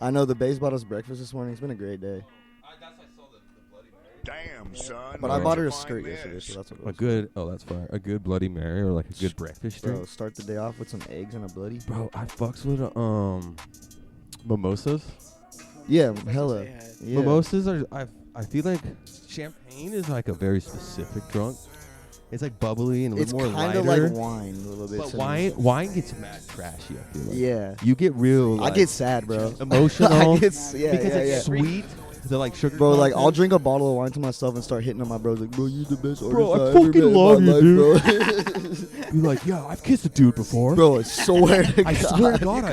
I know the Bays bought us breakfast this morning. It's been a great day. That's I saw the Bloody Mary. Damn, son. But I bought her a skirt yesterday, so that's what it was. A good, that's fire. A good Bloody Mary or like a good breakfast drink. Bro, start the day off with some eggs and a bloody. Bro, I fucks with mimosas. Yeah, hella. Yeah. Mimosas are. I feel like champagne is like a very specific drunk. It's like bubbly and a It's little more kind of lighter. like wine a little bit. But so wine gets mad trashy. I feel like. Yeah. You get real. Like, I get sad, bro. Emotional. I get, because yeah. it's sweet. They're like sugar. Bro, like content. I'll drink a bottle of wine to myself and start hitting on my bros. Like, bro, you the best artist Bro, I ever fucking met in love my you, life, dude. You're like, yeah, I've kissed a dude before. Bro, I swear to God. I swear to God,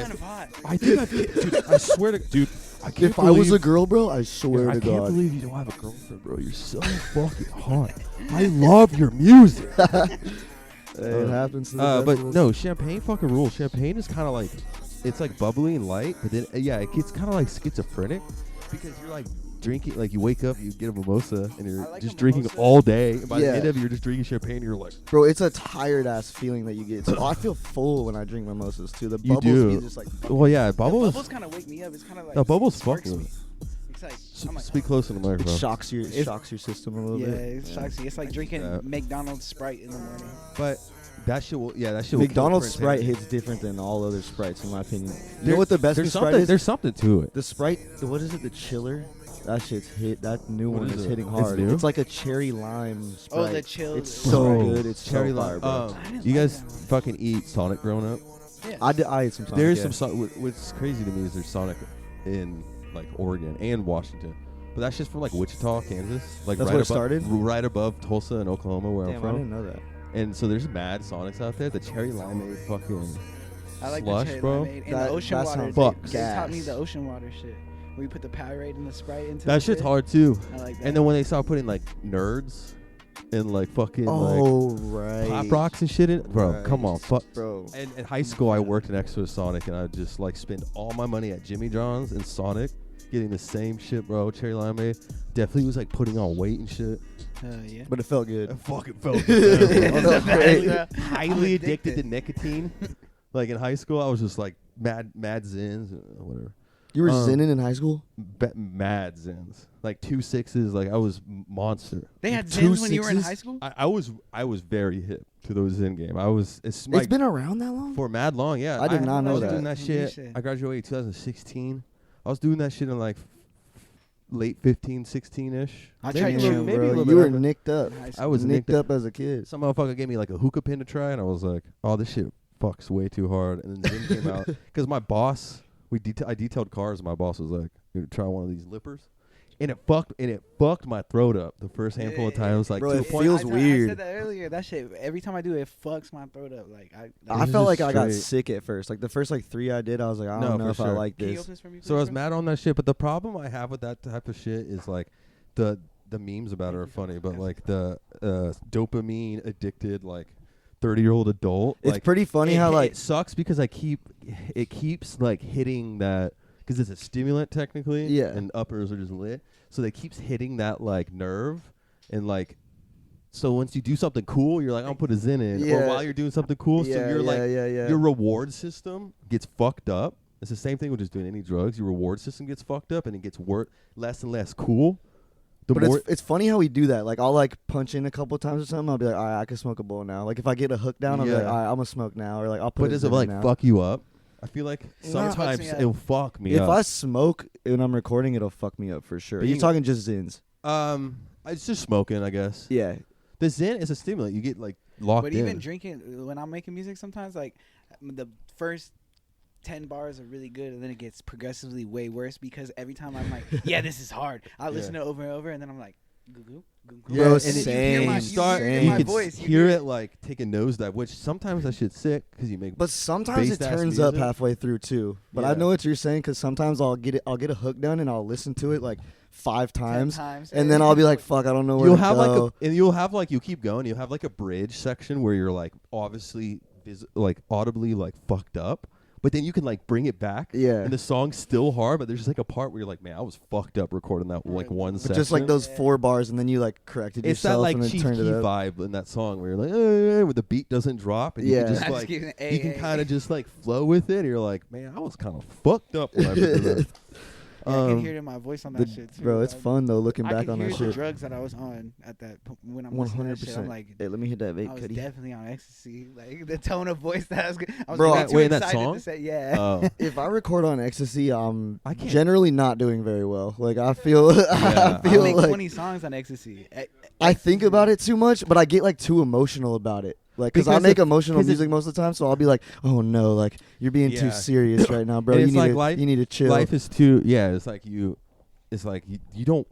I think I've dude, I swear to dude. I can't If I was a girl, bro, I swear to I can't God. believe you don't have a girlfriend, bro. You're so fucking hot. I love your music. It happens to the best but of us. no, champagne fucking rules. Champagne is kind of like, it's like bubbly and light, but then it gets kind of like schizophrenic because you're like drinking, like you wake up, you get a mimosa, and you're like just a drinking mimosa. all day. And by the Yeah. end of it, you're just drinking champagne, and you're like, Bro, it's a tired ass feeling that you get. So I feel full when I drink mimosas too. The You bubbles do. get just like. well, yeah, The bubbles. bubbles kind of wake me up. It's kind of like No, bubbles sparks fuck me. me. It's like I'm like, Speak close to the It microphone. shocks your system a little yeah, bit. it shocks you. It's like drinking Yeah. McDonald's Sprite in the morning. But that shit will, that shit will. McDonald's kill Sprite Prince hits different than all other Sprites, in my opinion. You There- know what the best there's new Sprite something, is? There's something to it. The Sprite, what is it? The chiller? That shit's hit. That new What one is is it? hitting It's hard. new? It's like a cherry lime Sprite. Oh, the chill. It's so Bro, good. It's cherry so fire, lime. bro. I didn't You like guys that. fucking eat Sonic growing up? Yeah. I ate some Sonic. There's yeah. some what's crazy to me is there's Sonic in like Oregon and Washington, but that's just from like Wichita, Kansas, like That's right where above, it started? right above Tulsa and Oklahoma, where Damn, I'm I from. didn't know that. And so there's mad Sonics out there. The cherry limeade fucking I like slush, the cherry bro. lemonade and That- the ocean that water. sounds fucks. They taught me gas. the ocean water shit. Where you put the Powerade and the Sprite into That the shit's shit. hard too. I like that. And then when they start putting like nerds and like fucking like Oh, right. pop rocks and shit in, bro, Right. come on, fuck. Bro. And in high school, I worked next to a Sonic, and I just like spend all my money at Jimmy John's and Sonic, getting the same shit, bro. Cherry limeade. Definitely was like putting on weight and shit. yeah. But it felt good. It fucking felt good. Oh, no, highly, right. highly addicted to nicotine. Like in high school, I was just like mad zins, whatever. You were Um, zinning in high school? Mad zins, like 2 6s. Like I was monster. They had Two Zins when you were in sixes? high school? I was very hip to those Zin game. I was. It's It's been around that long? for mad long. Yeah, I did not know was that. doing that Holy shit. shit. I graduated 2016. I was doing that shit in like late 15, 16-ish. I Maybe tried a to- little- Damn, maybe a bro. little You bit were after. nicked up. In high I school. was nicked up as a kid. Some motherfucker gave me like a hookah pin to try, and I was like, "Oh, this shit fucks way too hard." And then Zin came out because my boss, I detailed cars. And my boss was like, "You try one of these lippers," and it fucked my throat up the first handful of Yeah. times. Like Bro, to it the point. feels I weird. said that earlier. That shit, every time I do it, it fucks my throat up. Like I This felt is like I got straight. sick at first. Like the first like 3 I did, I was like, I No, don't know for if I sure. like Can you this. open this for me, So I was please, mad on that shit, but the problem I have with that type of shit is like the memes about it are funny, but like the dopamine addicted like 30-year-old adult. It's like, pretty funny how like it sucks because it keeps like hitting that because it's a stimulant technically. Yeah. And uppers are just lit, so they keeps hitting that like nerve, and like so once you do something cool, you're like, I'll put a Zin in, or Yeah. while you're doing something cool, so you're like yeah. your reward system gets fucked up. It's the same thing with just doing any drugs. Your reward system gets fucked up, and it gets less and less cool. The But more it's funny how we do that. Like I'll like punch in a couple times or something. I'll be like, all right, I can smoke a bowl now. Like if I get a hook down, I'll be like, Yeah. all right, I'm gonna smoke now. Or like I'll put. but a does it Zin in like now. fuck you up? I feel like Nah. sometimes Fucks me up. it'll fuck me If up. I smoke and I'm recording, it'll fuck me up for sure. Being- You're talking just Zins. It's just smoking, I guess. Yeah. The Zin is a stimulant. You get like locked But in. even drinking, when I'm making music, sometimes like the first 10 bars are really good, and then it gets progressively way worse because every time I'm like, yeah, this is hard. I listen to it over and over, and then I'm like, goo goo. Bro, And then same, you hear same. my you voice. can hear it like take a nosedive, which sometimes that shit's sick because you make. But sometimes it Based-ass turns up music. halfway through too. But I Yeah. know what you're saying because sometimes I'll get a hook done and I'll listen to it like 5 times, 10 times, and then I'll be like, fuck, I don't know where You'll to have go. like you keep going. You'll have like a bridge section where you're like obviously like audibly like fucked up, but then you can like bring it back. Yeah. And the song's still hard, but there's just like a part where you're like, man, I was fucked up recording that like one But section. just like those 4 bars, and then you like corrected It's that yourself like and then Chief turned Keef it up. vibe in that song where you're like, where the beat doesn't drop, and you Yeah. can just I just like give it an you can A. kind of just like flow with it. And you're like, man, I was kind of fucked up when I did that. Yeah, I can hear it in my voice on that shit too. Bro, it's fun though looking I back can on hear that the shit. drugs that I was on at that when I'm listening to that shit. I'm 100%. like, Hey, let me hit that I vape, was Cuddy. definitely on ecstasy. Like the tone of voice that I was Bro, way too wait, in that excited song? to say, yeah. Oh. If I record on ecstasy, I'm I can't- generally not doing very well. Like I feel, Yeah. I I feel make like 20 songs on ecstasy. I think about it too much, but I get like too emotional about it. Like, cause I Because make if- emotional 'cause it- music most of the time, so I'll be like, "Oh no, like you're being Yeah. too serious right now, bro. And You it's need like to, life- you need to chill." Life is too. Yeah, it's like you don't.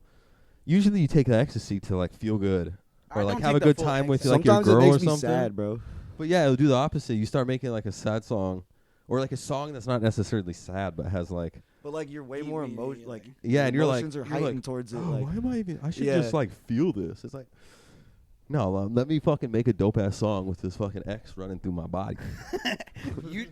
Usually, you take the ecstasy to like feel good I or like don't have take a the good full time with ecstasy. like your Sometimes girl it makes or me something. sad, bro. But yeah, it'll do the opposite. You start making like a sad song, or like a song that's not necessarily sad, but has like But like you're way Keep more me emotional. Like feeling. yeah, and you're like emotions are you're heightened like, towards it. oh, Like, why am I even? I should Yeah. just like feel this. It's like. No, let me fucking make a dope ass song with this fucking X running through my body.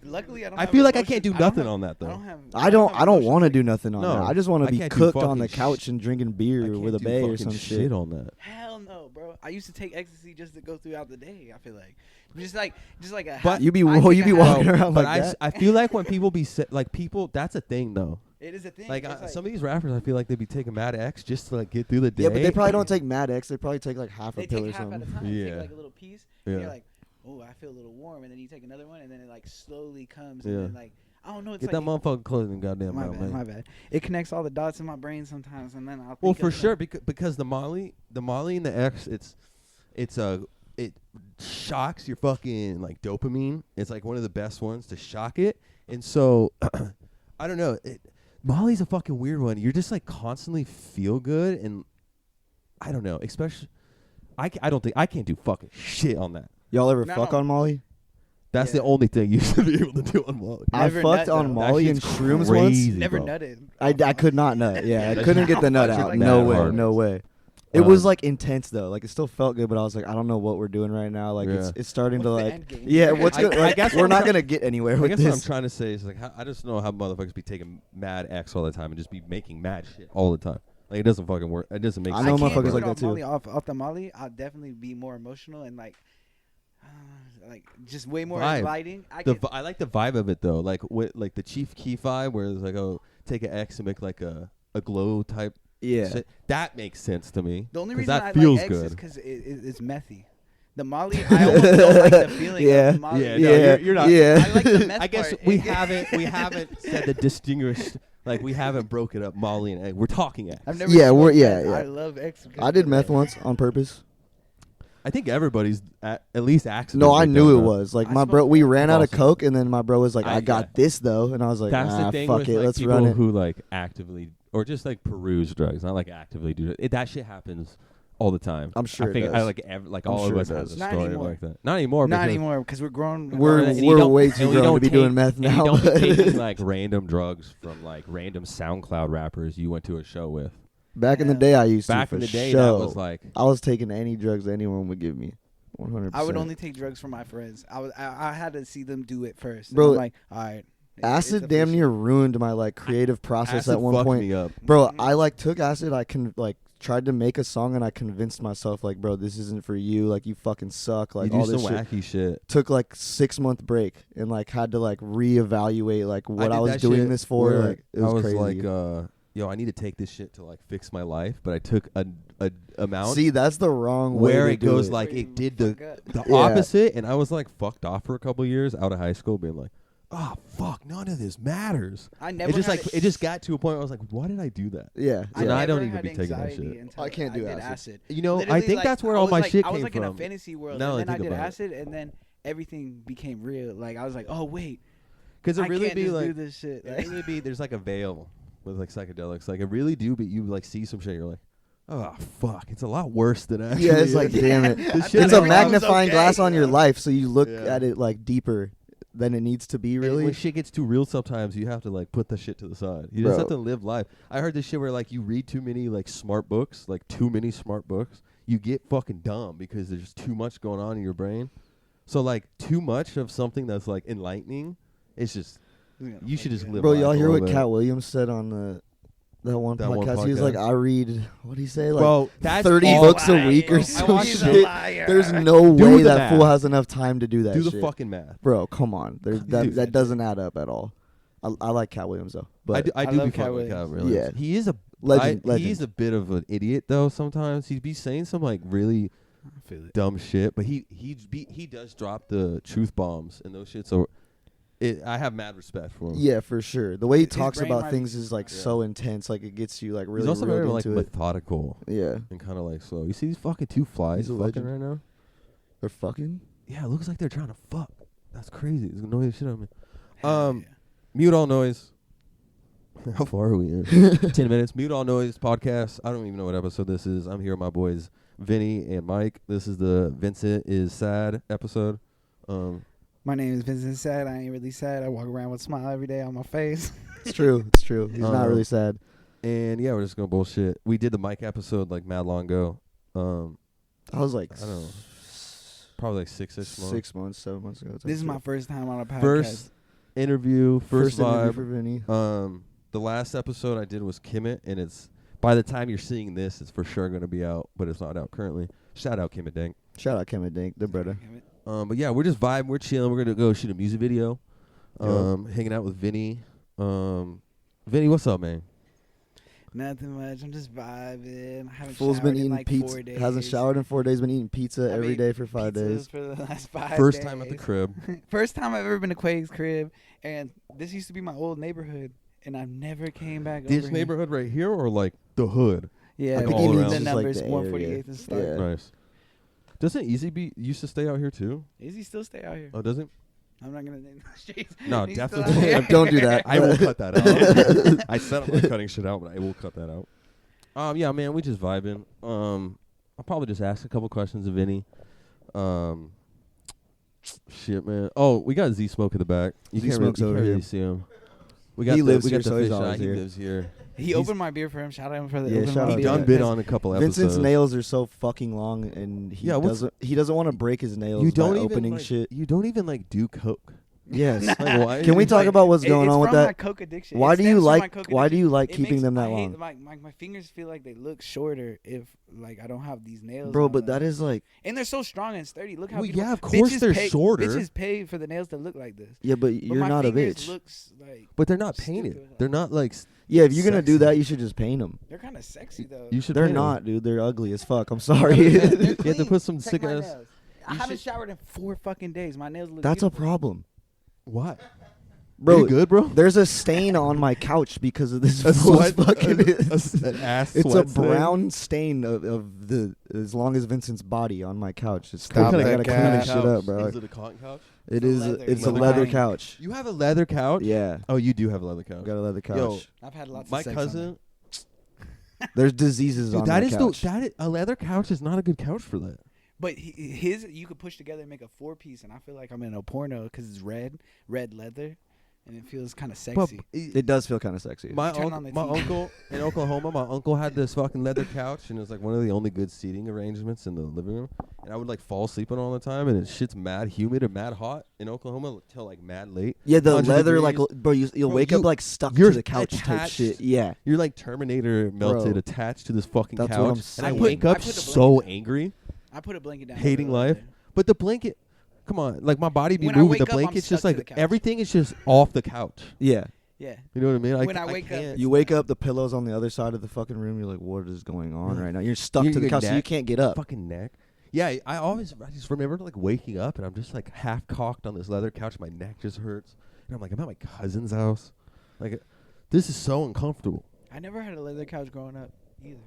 Luckily, I don't. I have feel like I emotions. can't do don't nothing have- on that I though. don't have. I don't have want emotions to like- do nothing on No, that. I just want I to be can't do cooked on fucking the couch and drinking I beer can't with a do bay or fucking some shit. on that. Hell no, bro. I used to take ecstasy just to go throughout the day. I feel like just like a. But half- You be I take you a be half- walking around But like that. I feel like when people be like people, that's a thing though. It is a thing. Like, It's some of these rappers, I feel like they be taking Mad X just to like get through the day. Yeah, but they probably don't take Mad X. They probably take like half they a pill take or half at a something. time. You Yeah. take like a little piece. Yeah. And you're like, oh, I feel a little warm, and then you take another one, and then it like slowly comes, Yeah. and then like I don't know. It's Get like that motherfucker closing goddamn my mouth, bad, man. my bad. It connects all the dots in my brain sometimes, and then I'll. Well, think for of sure, them. because the Molly and the X, it shocks your fucking like dopamine. It's like one of the best ones to shock it, and so I don't know. Molly's a fucking weird one. You're just like constantly feel good, and I don't know. Especially, I don't think I can't do fucking shit on that. Y'all ever No, fuck no. on Molly? That's Yeah. the only thing you should be able to do on Molly. I Never fucked nut, on though. Molly That and shit's shrooms crazy, once. Never bro. nutted. I could not nut. Yeah, I That couldn't shit- get the nut You're out. like No mad way. hard. No way. It was like intense though. Like it still felt good, but I was like, I don't know what we're doing right now. Like Yeah. it's starting to What's the like, end game? yeah. What's I- good? I Like, guess we're what not I'm try- gonna get anywhere I with guess what I'm this. trying to say is like I just don't know how motherfuckers be taking mad X all the time and just be making mad shit all the time. Like it doesn't fucking work. It doesn't make I sense. know I can't motherfuckers do like it that on too. Molly, off the Molly, I'll definitely be more emotional and like just way more Vibe. inviting. I like the vibe of it though. Like like the Chief Keef vibe where it's like, oh, take an X and make like a glow type. Yeah. Shit. That makes sense to me. The only 'cause reason that I feels like X good. is because it's methy. The Molly, I almost don't like the feeling Yeah. of the Molly. Yeah, Yeah. no, you're not. Yeah. I like the meth I guess part. we haven't said the distinguished. Like we haven't broke it up, Molly and X. We're talking X. I've never Yeah, smoked yeah, meth. yeah. I love X. because I did of meth that. once on purpose. I think everybody's at least accidentally. No, I done knew it that. was like I my smoked bro. We meth. ran out of Awesome. coke, and then my bro was like, I "I got yeah. this though," and I was like, That's "Ah, the thing fuck with it, like let's people run it." who like actively or just like peruse drugs, not like actively do it. That shit happens all the time. I'm sure I it think does. I like I'm all sure of it us has does. a Not story anymore. like that. Not anymore. Not because- anymore because we're grown. We're And you don't- way and too we grown don't to be take- doing meth and you now. don't be taking like random drugs from like random SoundCloud rappers you went to a show with. Back in the Yeah. day, I used to. Back for in the day, show. that was like I was taking any drugs anyone would give me. 100%. I would only take drugs from my friends. I had to see them do it first. Bro, And I'm like, all right. Acid damn near ruined my like creative process acid at one fucked point. me up. Bro, I like took acid. I can like tried to make a song and I convinced myself like, bro, this isn't for you. Like you fucking suck. Like you all do this some shit. wacky shit. Took like 6-month break and like had to like reevaluate like what I, did was that doing shit this for. where Like it was, I was crazy. like, yo, I need to take this shit to like fix my life, but I took a amount See, that's the wrong way where to it do goes it. like it did the Fuck Yeah. opposite, and I was like fucked off for a couple years out of high school, being like, oh fuck, none of this matters. I never It just had like it just got to a point where I was like, why did I do that? Yeah. And yeah. I don't never even had be taking that anxiety shit. until I can't do did acid. You know, I Literally, think like, that's where I all was my like, shit I was came like in a from. fantasy world, Now and that I then I think did about it. acid, and then everything became real. Like I was like, oh wait, Because it I really can't be just do like, this shit. it Like, really be there's like a veil with like psychedelics. Like it really do, but you like see some shit, you're like, oh fuck, it's a lot worse than actually. Yeah, it's like, is. damn it. This I shit It's thought a is everything was magnifying okay. glass on your Yeah. life, so you look Yeah. at it like deeper than it needs to be. And Really, when shit gets too real, sometimes you have to like put the shit to the side. You just Bro. have to live life. I heard this shit where like you read too many like smart books, like too many smart books, you get fucking dumb because there's too much going on in your brain. So like too much of something that's like enlightening, it's just You should just live. Bro, life y'all a hear little what bit. Cat Williams said on that one That one podcast? He was like, podcast? I read, what did he say? Like Well, that's 30 all books a lies, week bro. or I some watched He's it. a shit. liar. There's no Do way the that fool math. has enough time to do that Do the shit. fucking math. Bro, come on. Dude. That doesn't add up at all. I like Cat Williams, though. But I do love be Cat fucking with Cat Williams. Williams. Yeah. He is a legend. He's a bit of an idiot though. Sometimes he'd be saying some like really I feel it. dumb shit, but he does drop the truth bombs and those shit. So I have mad respect for him. Yeah, for sure. The way he His talks brain about might things be- is like Yeah. so intense. Like it gets you like really He's also reeled very like into it. methodical Yeah. and kind of like slow. You see these fucking two flies He's a fucking legend. right now? They're fucking. Yeah, it looks like they're trying to fuck. That's crazy. It's annoying shit on me. Hell yeah. Mute all noise. How far are we in? 10 minutes. Mute all noise podcast. I don't even know what episode this is. I'm here with my boys Vinny and Mike. This is the Vincent is Sad episode. My name is VINCENTISSAD. I ain't really sad. I walk around with a smile every day on my face. It's true. It's true. He's not really sad. And yeah, we're just going bullshit. We did the Mike episode like mad long ago. I was like, I don't know. Probably like 6-ish months. 6 months, 7 months ago. This is my first time on a podcast. First interview, first interview vibe. for Vinny. The last episode I did was Kimmit, and it's by the time you're seeing this, it's for sure going to be out, but it's not out currently. Shout out Kimmit Dank. Shout out Kim and Dink, the brother. But yeah, we're just vibing, we're chilling. We're gonna go shoot a music video. Hanging out with Vinny. Vinny, what's up, man? Nothing much. I'm just vibing. I haven't Fool's showered been in eating like pizza. 4 days. Hasn't showered in 4 days. Been eating pizza every day for 5 days. For the last 5 First days. time at the crib. First time I've ever been to Quake's crib, and this used to be my old neighborhood, and I never came back. This over neighborhood right here, or like the hood? Here. Yeah, I think he means the just, like, numbers the 148th area. and stuff. Yeah. Nice. Doesn't Easy used to stay out here too? Is he still stay out here? Oh, doesn't? I'm not gonna name the streets. No, He's still definitely out here. Don't do that. I will cut that out. I said I'm not cutting shit out, but I will cut that out. Yeah, man, we just vibing. I'll probably just ask a couple questions of Vinny. Shit, man. Oh, we got Z Smoke in the back. You Z can't Smoke's really, you over can't here. really see him. We got He the, lives we here, got the so he's fish always eye. He here. lives here. He opened my beer for him. Shout out him for the Yeah, open shout my out He beer. to done bid on a couple episodes. Vincent's nails are so fucking long, and he Yeah, what's- doesn't want to break his nails You by don't even opening like, shit. You don't even like do coke. Yes. Like, why? Can we talk about what's going It's on with from my that? coke addiction. Why It do you stems from my like? coke Why do you addiction. like It keeping makes- them that I hate- long, my fingers feel like they look shorter if like I don't have these nails. bro? on But them. that is like, and they're so strong and sturdy. Look how Well, beautiful. yeah, of course Bitches they're pay, shorter. Bitches pay for the nails to look like this. yeah, but But you're my not a fingers bitch. Looks like But they're not Stupid. painted. They're not like. Yeah, if you're gonna do sexy. that, you should just paint them. they're kind of sexy though. You should. They're paint 'em. not, dude. They're ugly as fuck. I'm sorry. You have to put some Check sick my ass. nails. I haven't showered in 4 fucking days. My nails look. That's a beautiful. problem, What? bro. You good, bro? There's a stain on my couch because of this A fool's sweat- fucking. an ass It's a sweat stain? brown stain of the as long as Vincent's body on my couch. It's Stop I that gotta clean this couch. shit up, bro. Is it a cotton couch? It It's a is. leather. It's a Leather leather couch. couch. You have a leather couch? Yeah, Oh, you do have a leather I couch. got a leather couch. Yo, I've had lots my of sex cousin. There's diseases Dude, on that that is couch. a leather couch is not a good couch for that. But his you could push together and make a 4-piece, and I feel like I'm in a porno because it's red leather, and it feels kind of sexy. It does feel kind of sexy. My Turn on the my TV. uncle in Oklahoma, my uncle had this fucking leather couch, and it was like one of the only good seating arrangements in the living room. And I would like fall asleep on it all the time, and it shit's mad humid and mad hot in Oklahoma till like mad late. Yeah, the 100 leather, like, degrees. bro, you'll Bro, wake you- up like stuck you're to the couch type attached. shit. Yeah, You're like Terminator melted, Bro. attached to this fucking That's couch, what I'm and I saying. wake I up put the so blanket down. angry, I put a blanket down. hating over the life. leather. But the blanket, come on, like my body be When I moving. wake The up, I'm blanket's just stuck to like the couch. everything is just off the couch. yeah. Yeah. You know what I mean? When I wake up, can't. You wake up, the pillow's on the other side of the fucking room. You're like, what is going on Yeah. right now? You're stuck Your- to the your couch, so you neck- can't get up. fucking neck. Yeah, I just remember like waking up and I'm just like half cocked on this leather couch. My neck just hurts, and I'm like, I'm at my cousin's house. Like, this is so uncomfortable. I never had a leather couch growing up either.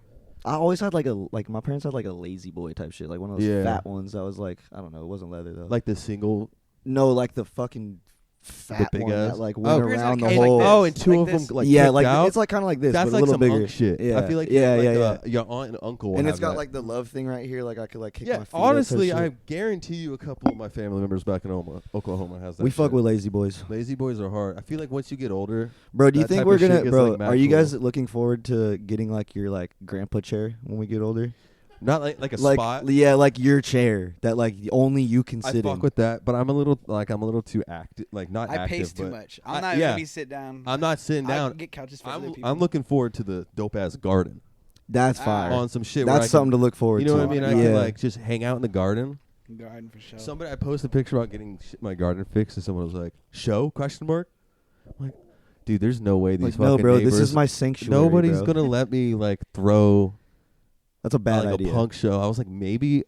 I always had like my parents had like a lazy boy type shit, like one of those Yeah. fat ones that was like, I don't know, it wasn't leather though. Like the single. no, like the fucking fat big one ass? that like Oh. went Parents around had the a couch like whole. this. Oh, and two Like of this. them like yeah, tipped like out. it's like kind of like this, That's but like a little some bigger. unk shit. Yeah, I feel like yeah, like, yeah. your aunt and uncle. will And have it's got that. like the love thing right here, like I could like kick Yeah, my feet. honestly, up type I shit. guarantee you a couple of my family members back in Oklahoma has that. we fuck shit. with lazy boys, Lazy boys are hard. I feel like once you get older, bro. Do you That think type we're of shit gonna, gets, bro? like, mad Are you cool. guys looking forward to getting like your like grandpa chair when we get older? Not like a like spot. yeah, like your chair that like only you can I sit fuck in. with that, but I'm a little too active. Like not I active, pace too but much. I'm I- not yeah. gonna be sit down. I'm not sitting I down. get couches for other people. I'm looking forward to the dope ass garden That's Ah. fire. on some shit. where I That's can- something to look forward You know to. what I mean? I I wanna can yeah. like just hang out in the garden. Garden for sure. Somebody, I posted a picture about getting my garden fixed, and someone was like, "Show?" Question mark. I'm like, dude, there's no way these Like, fucking no, bro, neighbors. this is my sanctuary. Nobody's bro. gonna let me like throw That's a bad like idea. a punk show. I was like, maybe,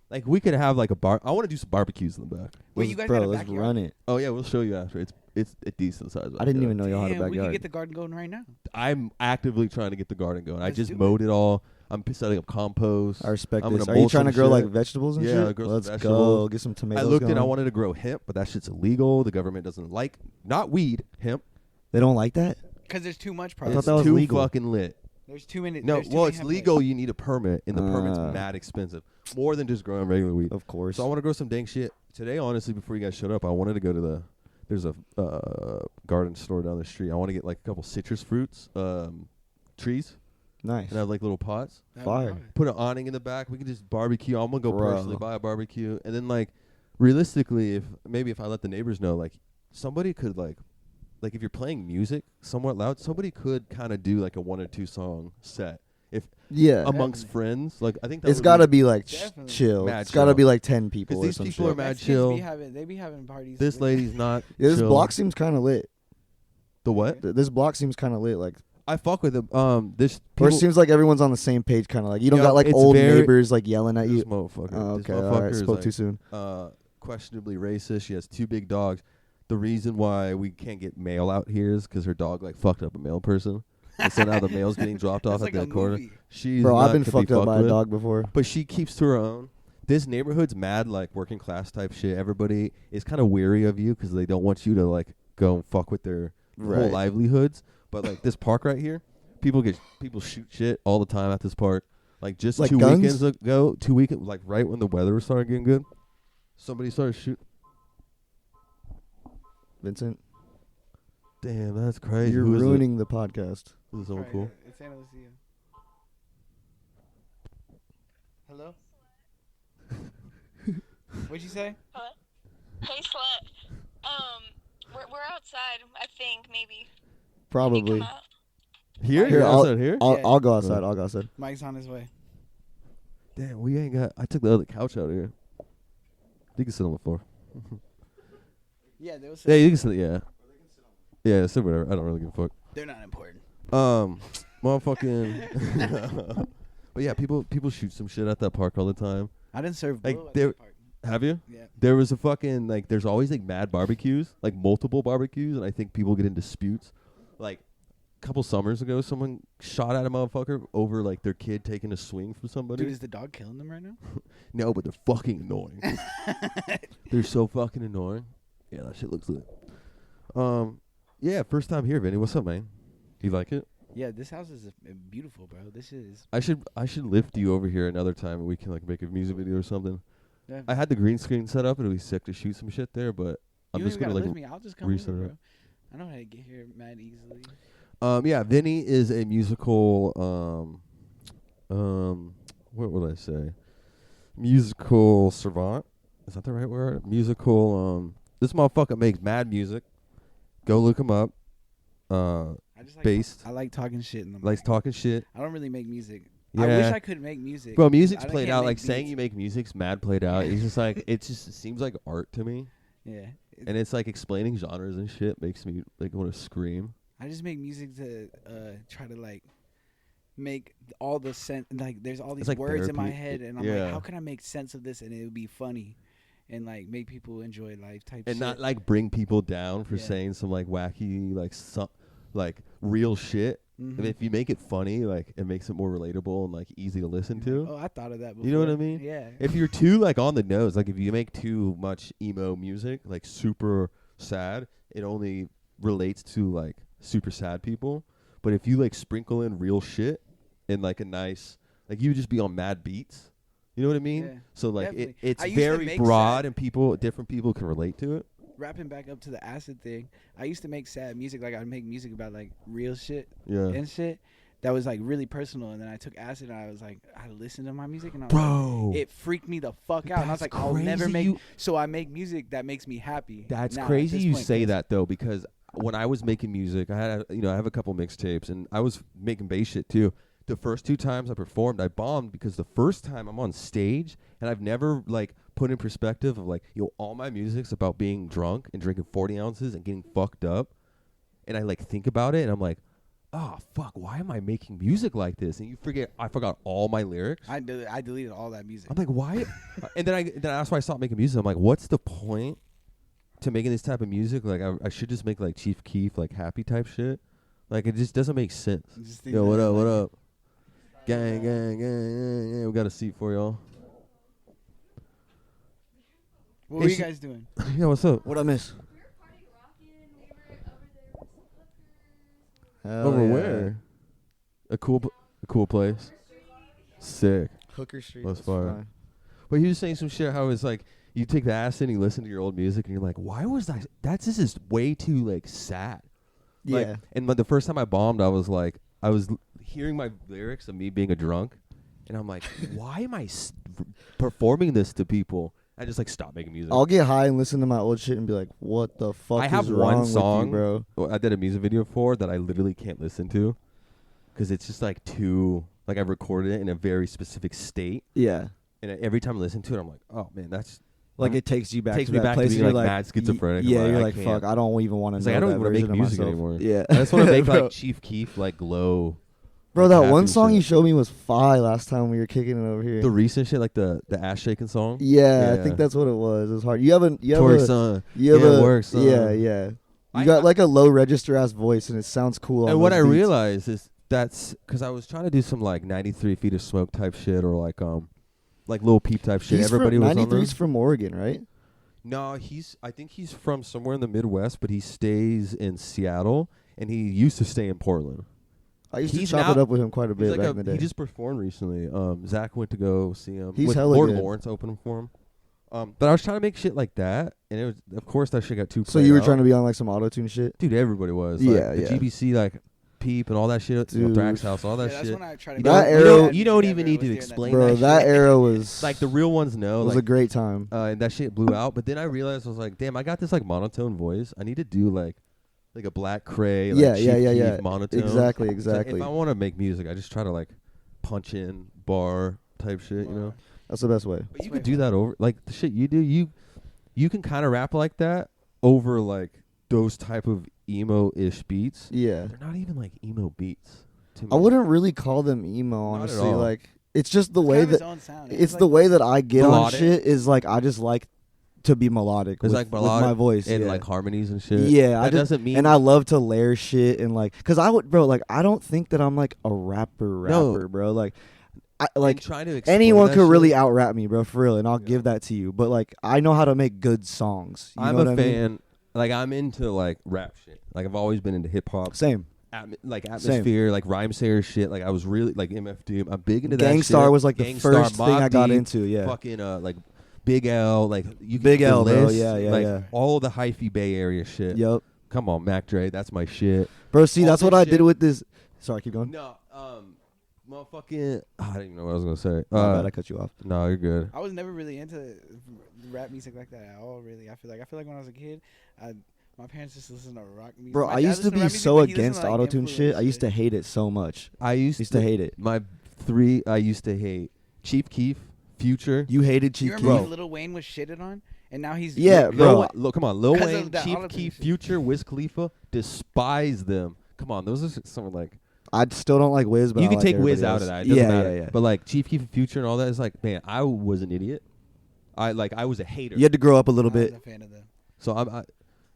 like we could have like a bar. I want to do some barbecues in the back. Wait, you guys bro, got a let's backyard? run it. Oh yeah, we'll show you after. It's a decent size. I didn't backyard. even know y'all had a Damn, we could backyard. get the garden going right now. I'm actively trying to get the garden going. I Let's just do mowed it all. I'm setting up compost. I respect I'm this. gonna Are you mulch trying to some grow like shit. vegetables and Yeah, shit? grow some Let's go. vegetables. Get some tomatoes. I looked going. and I wanted to grow hemp, but that shit's illegal. The government doesn't like not weed, hemp. They don't like that. Because there's too much I probably. thought It's that was too legal. fucking lit. There's too many. No, there's too well, many it's hemp legal. plants. You need a permit, and the permit's Ah. mad expensive, more than just growing regular weed. Of course. So I want to grow some dang shit today. Honestly, before you guys showed up, I wanted to go to there's a garden store down the street. I want to get like a couple citrus fruits, trees, Nice. and have like little pots. That'd be Fire. hard. Put an awning in the back. We can just barbecue. I'm gonna go Bro. personally buy a barbecue, and then like realistically, if I let the neighbors know, like somebody could like if you're playing music somewhat loud, somebody could kind of do like a 1 or 2 song set. If Yeah. amongst Definitely. friends, like I think that It's would got to be like Definitely. chill. Mad It's got to chill. be like 10 people 'Cause or these some people shit. are mad Mexicans chill. They be having parties. This with- lady's not. Yeah, this chill. block seems kind of lit. The what? This block seems kind of lit. Like, I fuck with them. This or it people, seems like everyone's on the same page. Kind of like you don't Yeah, got like it's old very- neighbors like yelling at this you. motherfucker. Oh, This okay, all motherfucker right. is Spoke like, too soon. questionably racist. She has 2 big dogs. The reason why we can't get mail out here is because her dog like fucked up a mail person. And so now the mail's getting dropped off That's at like the a corner. movie. She's Bro, not I've been to be fucked up by a with, dog before. but she keeps to her own. This neighborhood's mad like working class type shit. Everybody is kind of weary of you because they don't want you to like go and fuck with their whole Right. livelihoods. But like this park right here, people shoot shit all the time at this park. Like just Like 2 guns? weekends ago, 2 weekends, like right when the weather started getting good, somebody started shooting. Vincent, Damn, that's crazy. you're Who is it? ruining the podcast. This is someone Right, cool. It's Santa Lucia. Hello. What'd you say? Hey, slut. We're outside. I think maybe. Probably. Come out. Here, Here, you're I'll- outside here. I'll, Yeah. I'll go outside. I'll go outside. Mike's on his way. Damn, we ain't got. I took the other couch out of here. You can sit on the floor. Yeah, they was. Yeah, you can sit. Yeah. Yeah, sit whatever. I don't really give a fuck. They're not important. Motherfucking. But yeah, people shoot some shit at that park all the time. I didn't serve Like, blow at they're- that park. Have you? Yeah. There was a fucking like. There's always like mad barbecues, like multiple barbecues, and I think people get in disputes. Like a couple summers ago, someone shot at a motherfucker over like their kid taking a swing from somebody. Dude, is the dog killing them right now? No, but they're fucking annoying. They're so fucking annoying. Yeah, that shit looks lit. Yeah, first time here, Vinny. What's up, man? You like it? Yeah, this house is beautiful, bro. This is. I should lift you over here another time and we can like make a music video or something. Yeah. I had the green screen set up and it'd be sick to shoot some shit there, but I'm You just don't gonna even like gotta lift me. I'll just come reset over, it bro. I know how to get here mad easily. yeah, Vinny is a musical what would I say? Musical savant. Is that the right word? Musical this motherfucker makes mad music. Go look him up. I just like Based. I like talking shit in the Likes mic. talking shit. I don't really make music. Yeah. I wish I could make music. Bro, music's I played can't out. make Like saying beats. you make music's mad played out. It's just like it seems like art to me. Yeah. And it's like explaining genres and shit makes me like want to scream. I just make music to try to like make all the sense. Like there's all these like words in my therapy. head, and I'm Yeah. like, how can I make sense of this and it would be funny, and like make people enjoy life type And shit. not like bring people down for Yeah. saying some like wacky like real shit. Mhm. And if you make it funny, like it makes it more relatable and like easy to listen to. Oh, I thought of that before. You know what I mean? Yeah. If you're too like on the nose, like if you make too much emo music, like super sad, it only relates to like super sad people. But if you like sprinkle in real shit and like a nice, like you would just be on mad beats. You know what I mean? Yeah, So like definitely. it's I used to very make broad sad- and different people can relate to it. Wrapping back up to the acid thing, I used to make sad music. Like I'd make music about like real shit Yeah. and shit. that was like really personal, and then I took acid and I was like, I listened to my music and I was Bro, like, it freaked me the fuck out, and I was that's like, I'll never crazy make. you- So I make music that makes me happy. That's now, at crazy this you point, say 'cause- that though, because when I was making music, I had I have a couple mixtapes, and I was making bass shit too. The first 2 times I performed, I bombed because the first time I'm on stage, and I've never like put in perspective of like, all my music's about being drunk and drinking 40 ounces and getting fucked up, and I like think about it, and I'm like, oh fuck, why am I making music like this? And I forgot all my lyrics. I deleted all that music. I'm like, why? And then that's why I stopped making music. I'm like, what's the point to making this type of music? Like, I should just make like Chief Keef, like happy type shit. Like, it just doesn't make sense. Just think Yo, that, what up? like, What up? Gang, gang, gang, gang, gang. We got a seat for y'all. What were you It's- guys doing? Yeah, what's up? What I miss? Hell Over yeah. where? A cool place. Sick. Hooker Street. That's that's fire. fine. But he was saying some shit how it's like you take the acid and you listen to your old music and you're like, why was that? This is way too like sad. Like, Yeah. and the first time I bombed, I was like, I was hearing my lyrics of me being a drunk, and I'm like, why am I performing this to people? I just like stopped making music. I'll get high and listen to my old shit and be like, "What the fuck I is have wrong one song, with you, bro?" I did a music video for that I literally can't listen to because it's just like too like I recorded it in a very specific state, Yeah. and every time I listen to it, I'm like, oh man, that's Like it takes you back takes to me that back to place. being and like you're mad schizophrenic. Yeah, I'm you're I like, can't. fuck, I don't even want to It's know like I don't that even want to version make of music myself. anymore. Yeah. I just want to make Bro. like Chief Keef like glow. Bro, like, that one happy song shit. you showed me was fire last time we were kicking it over here. The recent shit, like the ass shaking song. Yeah, I Yeah. think that's what it was. It was hard. You have a Twerk son. you have Yeah, a work, son. yeah. You I- got like a low register ass voice and it sounds cool. on And what those I beats. realized is that's because I was trying to do some like 93 Feet of Smoke type shit or like Lil Peep type shit. He's Everybody from, was on 93's those. from Oregon, right? No, I think he's from somewhere in the Midwest, but he stays in Seattle, and he used to stay in Portland. I used to He's chop now- it up with him quite a bit He's like back in the day. he just performed recently. Zach went to go see him. He's with hella Lord good. Lawrence opening for him. But I was trying to make shit like that, and it was, of course, that shit got too. So you were trying to be on like some auto-tune shit? dude. Everybody was. Yeah, like, the yeah. GBC like Peep and all that shit. Dude. Thrax House, all that Yeah, that's shit. when I try to That make era- music. You don't even Whatever need was to during that explain time. Bro, that that shit. era was Like the real ones know. was like, a great time. and that shit blew out. But then I realized I was like, damn, I got this like monotone voice. I need to do like a Black Cray, like Yeah, Chief yeah, Keef yeah. monotone. Exactly, So exactly. if I want to make music, I just try to like punch in bar type shit, you know. That's the best way. But you could do that over like the shit you do. You can kind of rap like that over like those type of emo-ish beats. Yeah. They're not even like emo beats. To me. I wouldn't really call them emo, Not at honestly. all. Like it's just the It's way kind of his that own sound. it's like, the way that I get on Melodic. shit is like I just like to be melodic There's with, like with melodic my voice. and yeah. like harmonies and shit. Yeah, I that just- doesn't mean. And I love to layer shit and like, cause I would, bro. Like, I don't think that I'm like a rapper, No. bro. Like, I and like trying to explain anyone that could really shit. out rap me, bro, for real, and I'll give that to you. But like, I know how to make good songs. You I'm know a what I mean? fan. Like I'm into like rap shit. Like I've always been into hip hop. Same. Like atmosphere, like rhyme sayer shit. Like I was really like MF Doom. I'm big into that. Gangstar shit. was like the Gangstar, first thing Mobb I got Deep, into. Yeah. Fucking like Big L, like you Big can L, bro. list, Yeah, yeah, like yeah. all the hyphy Bay Area shit. Yep. Come on, Mac Dre, that's my shit. Bro, see, All that's what this I shit- did with this. Sorry, keep going. No, motherfucking. I didn't even know what I was gonna say. My bad, I cut you off. No, you're good. I was never really into rap music like that at all. Really, I feel like when I was a kid, my parents just listened to rock music. Bro, My I dad used to listened be rap music, so but he listened against to, like, auto-tune influence shit. I used to hate it so much. I used to hate it. My three, I used to hate Chief Keef, Future. You hated You Chief remember Keef. when Lil Wayne was shitted on, and now he's Yeah, bro. Come on, Lil 'Cause of Wayne, that Chief auto-tune Keef, shit. Future, Wiz Khalifa, despise them. Come on, those are some like. I still don't like Wiz, but You I can like take Wiz everybody out of else. that. It doesn't Yeah, matter. yeah, yeah. But like Chief Keef and Future and all that is like, man, I was an idiot. I was a hater. You had to grow up a little I was bit. a fan of them. So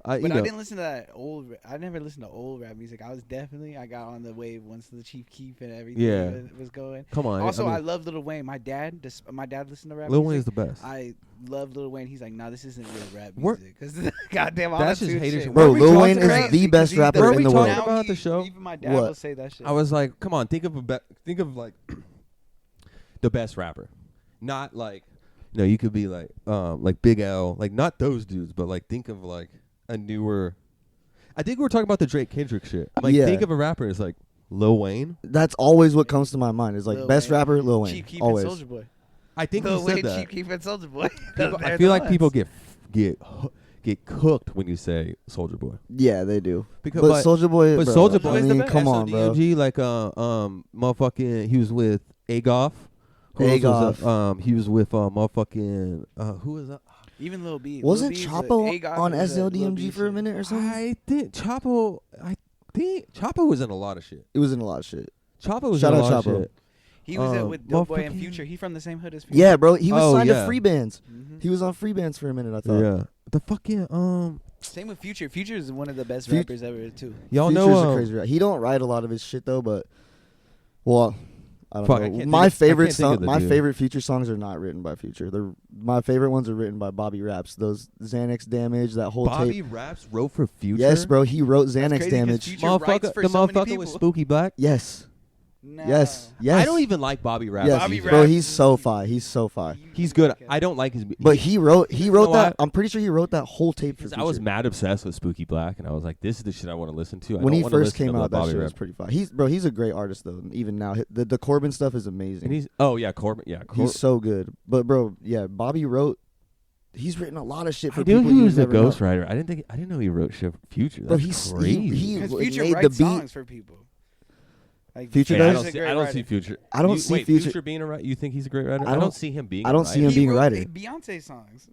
I you But know, I didn't listen to that old. I never listened to old rap music. I got on the wave once the Chief Keef and everything Yeah. was going. come on. Also, I mean, love Lil Wayne. My dad listened to rap Lil music. Wayne's the best. I love Lil Wayne. He's like, nah, this isn't real rap We're- music. Because goddamn, all That's that just dude haters shit. and- Bro, Weren't we Lil talking Wayne about- is the best rapper Weren't in we the talking world. about the show? Even my dad What? will say that shit. I was like, come on, think of like the best rapper, not like you could be like Big L, like not those dudes, but like think of like a newer. I think we were talking about the Drake Kendrick shit. Like Yeah. think of a rapper as like Lil Wayne. That's always what comes to my mind. Is like Lil best Wayne. rapper, Lil Wayne. Chief Keef Always. and Soldier Boy. I think Lil you said Wayne, that. Chief Keef and Soldier Boy. People, I They're feel the like people ones. get cooked when you say Soldier Boy. Yeah, they do. Because But Soldier Boy, but bro, Soulja I Boy is the mean, best. come on, bro. SODMG, like motherfucking, he was with Agoff. Who else was Agoff. he was with motherfucking who was that? Even Lil B. Wasn't Lil B's Chapo Agoff on was a Lil B SLDMG for a shit. minute or something? I think Chapo was in a lot of shit. It was in a lot of shit. Chapo was Shout in a out lot Chapo. of shit. He was with Dope Boy and motherfucking- Future. He from the same hood as Future. Yeah, bro. He was Oh, signed yeah. to free bands. Mhm. He was on free bands for a minute, I thought. Yeah, the fucking Same with Future. Future is one of the best Fut- rappers ever too. y'all Future's know a crazy rapper. He don't write a lot of his shit though, but I don't Fuck, I know. can't My think of- I favorite can't think of the my dude. favorite Future songs are not written by Future. My favorite ones are written by Bobby Raps. Those Xanax Damage, that whole Bobby tape. Raps wrote for Future. Yes, bro. He wrote That's Xanax crazy 'cause Damage. Future writes Motherfucker, for the so many motherfucker people. with Spooky Black. Yes. No. Yes. Yes. I don't even like Bobby Raps. Yes, Bobby either. bro. Raps He's is- so fire. He's so fire. He's good. I don't like his. But he wrote You that. know what? I'm pretty sure he wrote that whole tape for Because Future. I was mad obsessed with Spooky Black, and I was like, "This is the shit I want to listen to." I When don't he wanna first listen came to out, that Bobby shit was Raps. pretty fire. He's a great artist though. Even now, the Corbin stuff is amazing. And he's Corbin. Yeah, He's so good. But bro, yeah, Bobby wrote. He's written a lot of shit for I knew people he you was a never know. ghostwriter. I didn't know he wrote shit for Future. Bro, That's crazy. he Because like, Future made writes the beat. songs for people. Like, Future Hey, I does? don't He's a see. great I don't writer. see Future. I don't You- see wait, Future- being a writer. You think he's a great writer? I I don't don't- see him being. I a don't see writer. him He being a wrote writer. Beyonce songs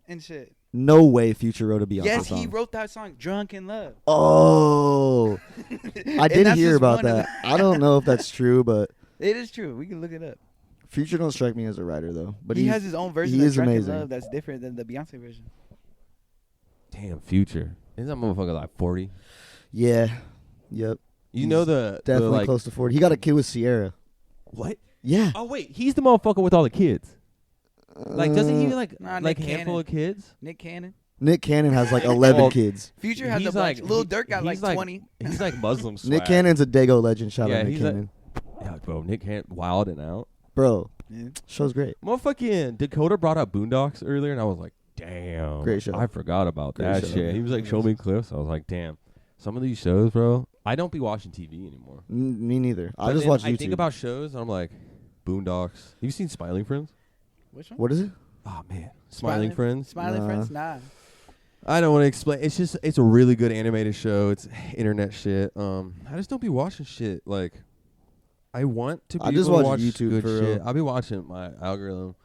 and shit. No way, Future wrote a Beyonce Yes, song. he wrote that song, "Drunk in Love." Oh, I And did that's hear just about one of that. I don't know if that's true, but It is true. We can look it up. Future don't strike me as a writer though. But he has his own version he of is "Drunk amazing. in Love" that's different than the Beyonce version. Damn, Future. Isn't that motherfucker like 40? Yeah, yep. You He's know the Definitely like close to 40. He got a kid with Sierra. what? Yeah. Oh wait, he's the motherfucker with all the kids. Like, doesn't he like Nah, like Nick handful Cannon. of kids? Nick Cannon. Nick Cannon has like 11 Well, kids. Future has He's a bunch. like- Lil he- Durk got like he's like- 20. He's like Muslim swag. Nick Cannon's a Dago legend. Shout Yeah, out Nick he's like- Cannon. Yeah, bro. Nick Cannon wild and out. Bro, Yeah. show's great. Motherfucking Dakota brought up Boondocks earlier, and I was like, damn. Great show. I forgot about Great that show. shit. He was like, show me clips. I was like, damn. Some of these shows, bro. I don't be watching TV anymore. Me neither. I But just then watch I YouTube. think about shows, and I'm like, Boondocks. You seen Smiling Friends? Which one? What is it? Oh man, Smiling Friends. Smiling Nah. Friends? Nah. I don't want to explain. It's a really good animated show. It's internet shit. I just don't be watching shit. Like, I want to be I just able to watch watch YouTube good for shit. real. I'll be watching my algorithm.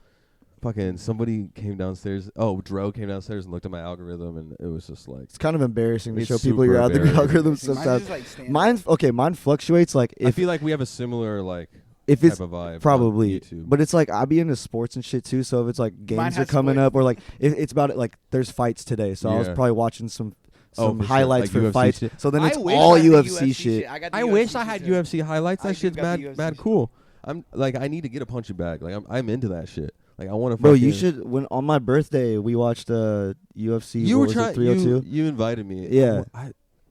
Fucking somebody came downstairs. Oh, Dro came downstairs and looked at my algorithm, and it was just like It's kind of embarrassing to It's show people super your embarrassing. algorithm Mine's sometimes. just like standard. Mine fluctuates like I if feel like we have a similar like if it's type of vibe. on probably, YouTube. but it's like I be into sports and shit too. So if it's like Mine games are has coming sports. up or like if it's about it, like there's fights today, so I was Yeah. probably watching some Oh, for sure. highlights Like for UFC fights. shit. So then I it's wish all I got the UFC shit. I got the I UFC wish I shit had too. UFC highlights. I That do shit's got the mad UFC mad shit. cool. I'm like I need to get a punching bag. Like I'm into that shit. Like I want to. Bro, you should. When on my birthday, we watched UFC. You what were was it, trying. 302. You invited me. Yeah.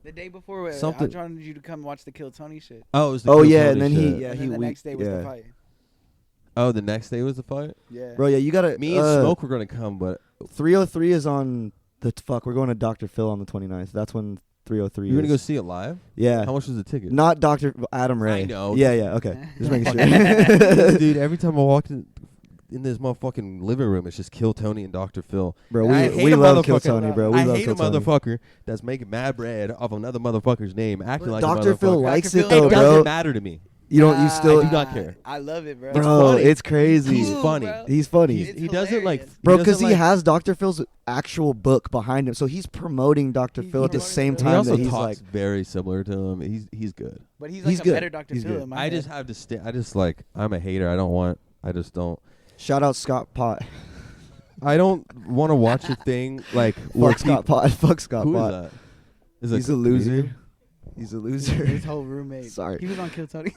The day before, I Something- wanted you to come watch the Kill Tony shit. Oh, it was the Oh Kill yeah, Tony and then shit. he and then the next day was yeah. the fight. Oh, the next day was the fight. Yeah. Bro, yeah, you gotta. Me and Smoke were gonna come, but 303 is on the fuck. We're going to Dr. Phil on the 29th. That's when 303. you're gonna go is. see it live. Yeah. How much was the ticket? Not Dr. Adam Ray. I know. Yeah, yeah. Okay. Just making sure. Dude, every time I walked in this motherfucking living room, it's just Kill Tony and Dr. Phil. Bro, I we hate a love Kill motherfucker. Tony, bro. We I love hate Kill a Tony. motherfucker that's making mad bread off another motherfucker's name, acting like a Dr. Phil motherfucker. likes Dr. it Phil though, It doesn't bro. matter to me. You don't. You still. I do not care. I love it, bro. Bro, funny. it's crazy. He's funny. bro. He's funny. It's He doesn't like. hilarious. Bro, doesn't because he like- has Dr. Phil's actual book behind him, so he's promoting Dr. He- Phil he at the promoting same it. He time also that he's talks like. very similar to him. He's good. But he's He's like a good. better Dr. He's Phil good. in my I head. just have to I just like. I'm a hater. I just don't. Shout out Scott Pott. I don't want to watch a thing like. where Fuck Scott Pott. Fuck Scott Who is Pott. that? Is He's it a loser. comedian? He's a loser. His whole roommate. Sorry. He was on Kill Tony.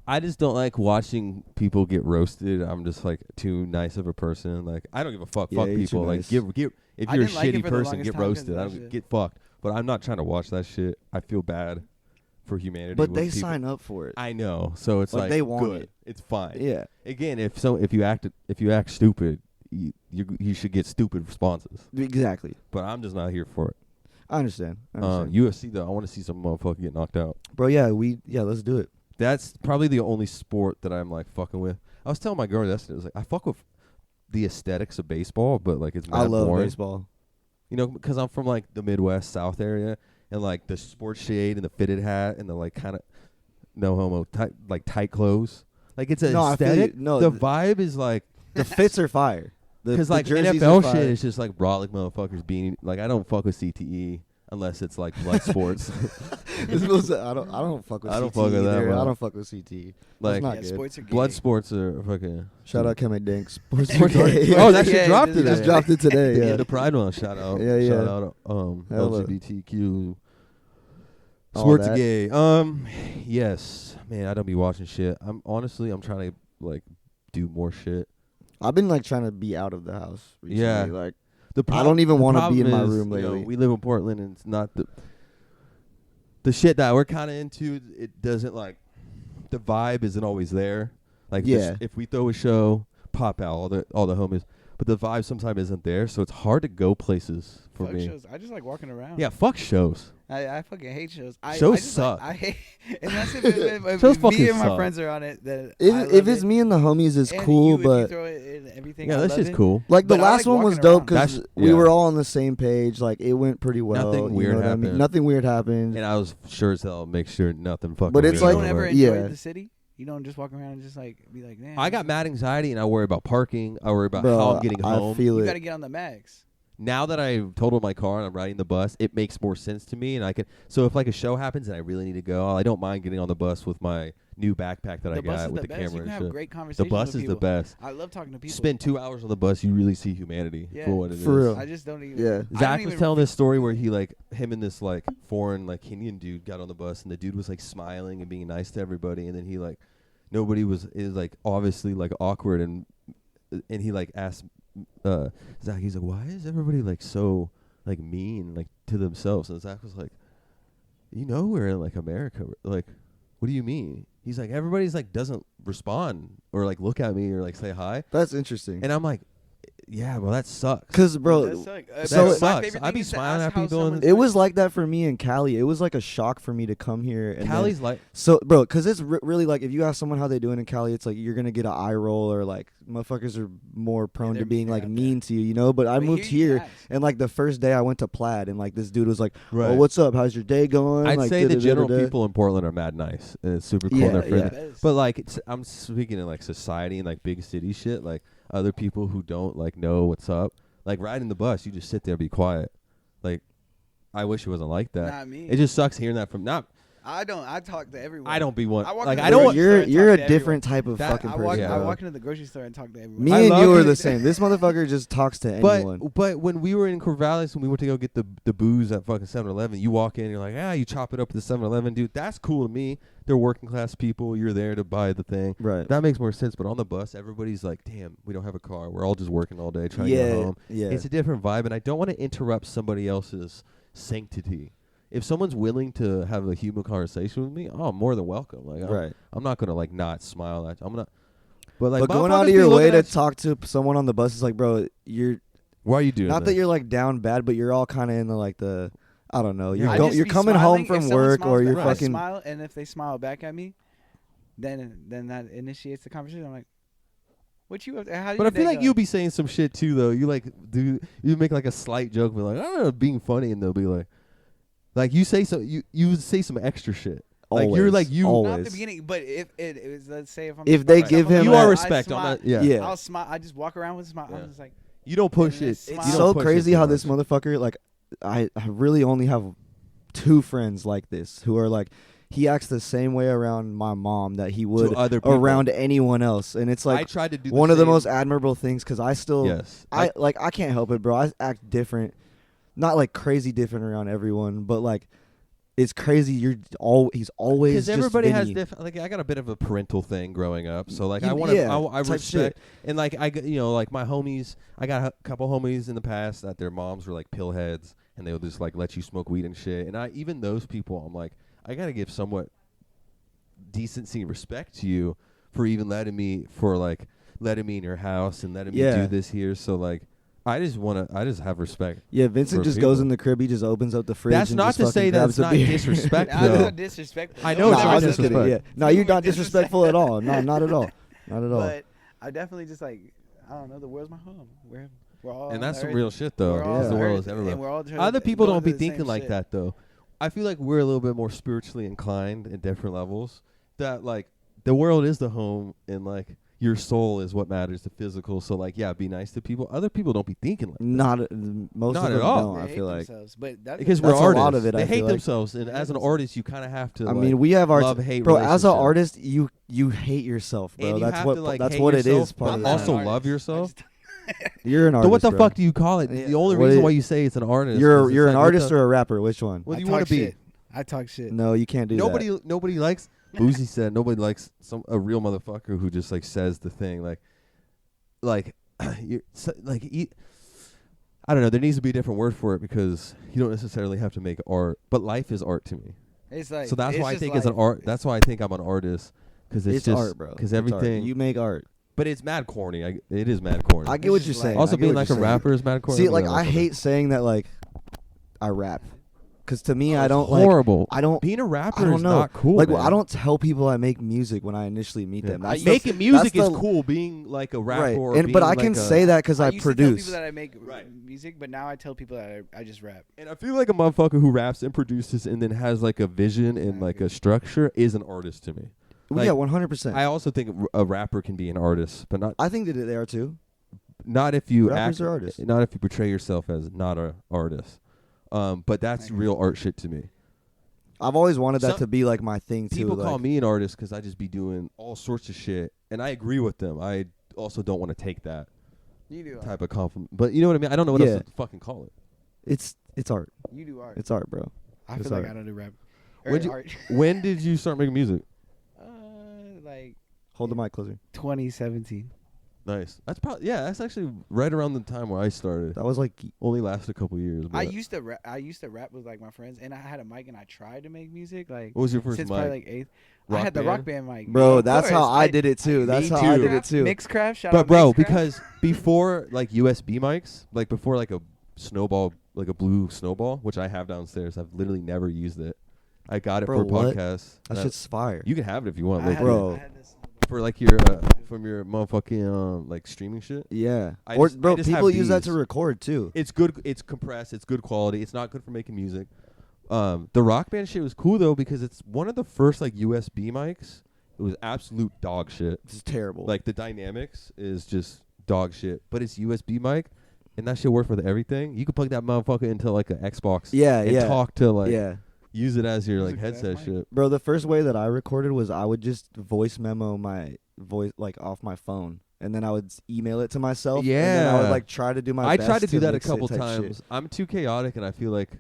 I just don't like watching people get roasted. I'm just like too nice of a person. Like I don't give a fuck. Yeah, Fuck you're too people. Like nice. give if I you're a didn't like it shitty for the person, longest get time 'cause roasted. of I that don't shit. get fucked. But I'm not trying to watch that shit. I feel bad for humanity. But when they people- sign up for it. I know. So it's Like, like they want good. it. It's fine. Yeah. Again, if you act stupid, you should get stupid responses. Exactly. But I'm just not here for it. I understand. UFC though, I want to see some motherfucker get knocked out. Bro, let's do it. That's probably the only sport that I'm like fucking with. I was telling my girl yesterday, I was like, I fuck with the aesthetics of baseball, but like it's I mad love boring. baseball. You know, because I'm from like the Midwest South area, and like the sports shade and the fitted hat and the like kind of no homo tight clothes. Like it's an aesthetic. The vibe is like the fits are fire. Because like NFL shit is just like brolic motherfuckers being like, I don't fuck with CTE unless it's like blood sports. I don't fuck with CTE either. I don't fuck with CTE. Like not good. Sports are gay. Blood sports are fucking. Shout out Kemi Dink. Sports are gay. Oh, that shit dropped today. Just dropped it today. Yeah, the Pride one. Shout out. Yeah. Shout out. LGBTQ. All Sports that. are gay. Yes, man. I don't be watching shit. I'm trying to like do more shit. I've been like trying to be out of the house recently. Yeah. Like I don't even want to be in my problem is, room lately. we live in Portland, and it's not the shit that we're kind of into. It doesn't like the vibe isn't always there. Like if we throw a show, pop out all the homies, but the vibe sometimes isn't there. So it's hard to go places for fuck me. shows. I just like walking around. Yeah, fuck shows. I fucking hate shows. Shows I just, suck. Like, I hate. Unless if Shows me fucking and my suck. friends are on it, then If it's me and the homies, it's and cool. if But you throw it in everything, Yeah, I that's love just it. cool. like the But I last like one was walking dope around. because Yeah. we were all on the same page. Like it went pretty well. Nothing you weird know what I happened. mean? Nothing weird happened. And I was sure as hell make sure nothing fucking. But it's weird You like- don't ever happened. enjoy Yeah. the city. You don't just walk around and just like be like, man. I got mad anxiety, and I worry about parking. I worry about Bro, how I'm getting I home. feel You it. got to get on the max. Now that I've totaled my car and I'm riding the bus, it makes more sense to me, and I can. So if like a show happens and I really need to go, I don't mind getting on the bus with my new backpack that I The bus got is with the the best. camera You can and have shit. great The conversations bus with is people. the best. I love talking to people. Spend 2 hours on the bus, you really see humanity Yeah. for what it is. For real. I just don't even. Yeah. I don't Zach was even- telling this story where he like him and this like foreign like Kenyan dude got on the bus, and the dude was like smiling and being nice to everybody, and then he like nobody was like obviously like awkward, and he like asked Zach, he's like, why is everybody like so like mean like to themselves? And Zach was like, we're in like America, like what do you mean? He's like, everybody's like doesn't respond or like look at me or like say hi, That's interesting. and I'm like, yeah, well that sucks. Cause bro, That suck. So- my sucks. favorite I'd thing be is to smiling ask at how people and- someone's it was doing. like that for me in Cali. It was like a shock for me to come here. And Cali's then, like, so bro, cause it's really like if you ask someone how they doing in Cali, it's like you're gonna get an eye roll or like motherfuckers are more prone they're to being mean like out mean to you, But I But moved here you here can ask. and like the first day I went to Plaid and like this dude was like, right. "Oh, what's up? How's your day going?" I'd like, say the general da-da-da-da-da. people in Portland are mad nice. And it's super cool. Yeah, and they're friendly. yeah. Best. But like, I'm speaking in like society and like big city shit. Like other people who don't like know what's up. Like riding the bus, you just sit there, be quiet. Like, I wish it wasn't like that. Not me. It just sucks hearing that from not. I don't. I talk to everyone. I don't be one. I walk Like in I the don't. grocery store and You're talk a to different type of That- fucking I person. walk, Yeah. I bro. walk into the grocery store and talk to everyone. Me I and love you are it. the same. This motherfucker just talks to anyone. But when we were in Corvallis and we went to go get the booze at fucking 7-Eleven, you walk in and you're like, you chop it up at the 7-Eleven, dude. That's cool to me. They're working class people. You're there to buy the thing. Right. That makes more sense. But on the bus, everybody's like, damn, we don't have a car. We're all just working all day trying to get home. Yeah. It's a different vibe, and I don't want to interrupt somebody else's sanctity. If someone's willing to have a human conversation with me, I'm more than welcome. Like, Right. I'm not gonna like not smile at you. I'm not. But like, But going motherfuckers out of be your way looking to at you- talk to someone on the bus is like, bro, you're Why are you doing not that? that you're like down bad, but you're all kind of in the like the, I don't know. You're I go, just you're be coming smiling. home If from someone work smiles or you're back, I fucking. smile, and if they smile back at me, then that initiates the conversation. I'm like, what you? How But I feel like you'll be saying some shit too, though. You make like a slight joke, be like, I don't know, being funny, and they'll be like you say so, you say some extra shit. Like you're like you. Always. Not at the beginning, but if it is, let's say if I'm If by they myself, give I'm him You like, are that- respect. I I'm smile, not. Yeah. Yeah. I'll smile. I just walk around with a smile. Yeah. I'm just like, You don't push And it. it's You It's don't so push it crazy too how this much. motherfucker like I really only have 2 friends like this who are like he acts the same way around my mom that he would To other people. around anyone else, and it's I like tried to do one of the same- most admirable things because I still Yes. I can't help it, bro. I act different, not like crazy different around everyone, but like it's crazy. He's always Because just everybody has Vinny. different. Like I got a bit of a parental thing growing up, so like You- I want to. yeah, I type respect and like like my homies. I got a couple homies in the past that their moms were like pill heads, and they would just like let you smoke weed and shit. And even those people, I'm like, I gotta give somewhat decency and respect to you for even letting me in your house and letting me Yeah. do this here. So like, I just have respect. Yeah, Vincent for just people. goes in the crib. He just opens up the fridge. That's and not just to fucking say grabs that's a not beer. disrespect, I'm though. not disrespectful. I know No, it's I'm not just kidding. disrespect. Yeah. No, you're not disrespectful at all. No, not at all. Not at all. But I definitely just like, I don't know, the world's my home. We're all And on that's some Earth. real shit, though. We're all 'cause on the world Earth, is everywhere. and we're all trying Other to people go don't be through the same thinking like shit. that, though. I feel like we're a little bit more spiritually inclined in different levels. That, like, the world is the home, and, like, your soul is what matters, the physical. So, like, yeah, be nice to people. Other people don't be thinking like that. Not most Not of at them all. don't. They I hate feel like. themselves, but that's Because That's we're a artists. lot of it, They I hate feel like. themselves, and as an artist, you kind of have to. I like, mean, we have our love-hate bro. As an relationship. artist, you hate yourself, bro. And you That's have what to, like, that's hate what it yourself, is. Part but of not the an also time. artist. love yourself. You're an So artist. what the bro. fuck do you call it? Yeah. The only What reason is- why you say it's an artist. You're is you're it's an like, what artist the- or a rapper? Which one? What do I you want talk to be? shit. I talk shit. No, you can't do that. Nobody likes. Boozy said nobody likes a real motherfucker who just like says the thing like you're like I don't know. There needs to be a different word for it because you don't necessarily have to make art, but life is art to me. It's like So that's it's why I just think it's an life. art. That's why I think I'm an artist because it's just art, bro. because It's art. everything. You make art. But it's mad corny. It is mad corny. I get what It's you're just saying. like- also, I get being what like a you're saying. rapper is mad corny. See, I'm like gonna I fuck hate it. saying that like I rap, because to me Oh, I it's don't horrible. like I don't Being a rapper I don't is know. not cool. like man. I don't tell people I make music when I initially meet Yeah. them. That's Making the, music that's is the- cool. Being like a rapper, right? or And but being I can like say that because I used to tell produce. people that I make Right. music, but now I tell people that I just rap. And I feel like a motherfucker who raps and produces and then has like a vision and like a structure is an artist to me. Well, like, yeah, 100%. I also think a rapper can be an artist, but I think that they are too. not if you Rappers act, are artists. not if you portray yourself as not a artist. But that's real art shit to me. I've always wanted that Some- to be like my thing too. People like, call me an artist because I just be doing all sorts of shit, and I agree with them. I also don't want to take that You do type of compliment, but you know what I mean. I don't know what Yeah. else to fucking call it. it's art. You do art. It's art, bro. I it's feel like art. I don't do rap. When'd you- Art. When did you start making music? Like Hold the mic closer. 2017. Nice. That's probably that's actually right around the time where I started. That was like Only lasted a couple years. I but- used to rap with like my friends, and I had a mic, and I tried to make music like What was your first since mic? probably like eighth. Rock I had the band? rock band mic, bro. Of That's how course. I did it too. That's me how I too. did it too. Mixcraft, shout But out bro, Mixcraft. because before like USB mics, like before like a snowball, like a blue snowball, which I have downstairs, I've literally never used it. I got it Bro, for what? podcasts. That shit's fire. You can have it if you want, I like, had- bro. I had this- for like your from your motherfucking like streaming shit. Yeah. I Or just- I bro, just people have use that to these. record too. It's good. It's compressed. It's good quality. It's not good for making music. The Rock Band shit was cool though because it's one of the first like USB mics. It was absolute dog shit. This is terrible. Like the dynamics is just dog shit, but it's USB mic, and that shit works with everything. You can plug that motherfucker into like an Xbox. yeah, and yeah, talk to like yeah. use it as your Use like it for that headset mic. shit. Bro, the first way that I recorded was I would just voice memo my voice like off my phone, and then I would email it to myself. And then I would Yeah. like try to do my I best tried to do that a mix it couple type shit. times. I'm too chaotic, and I feel like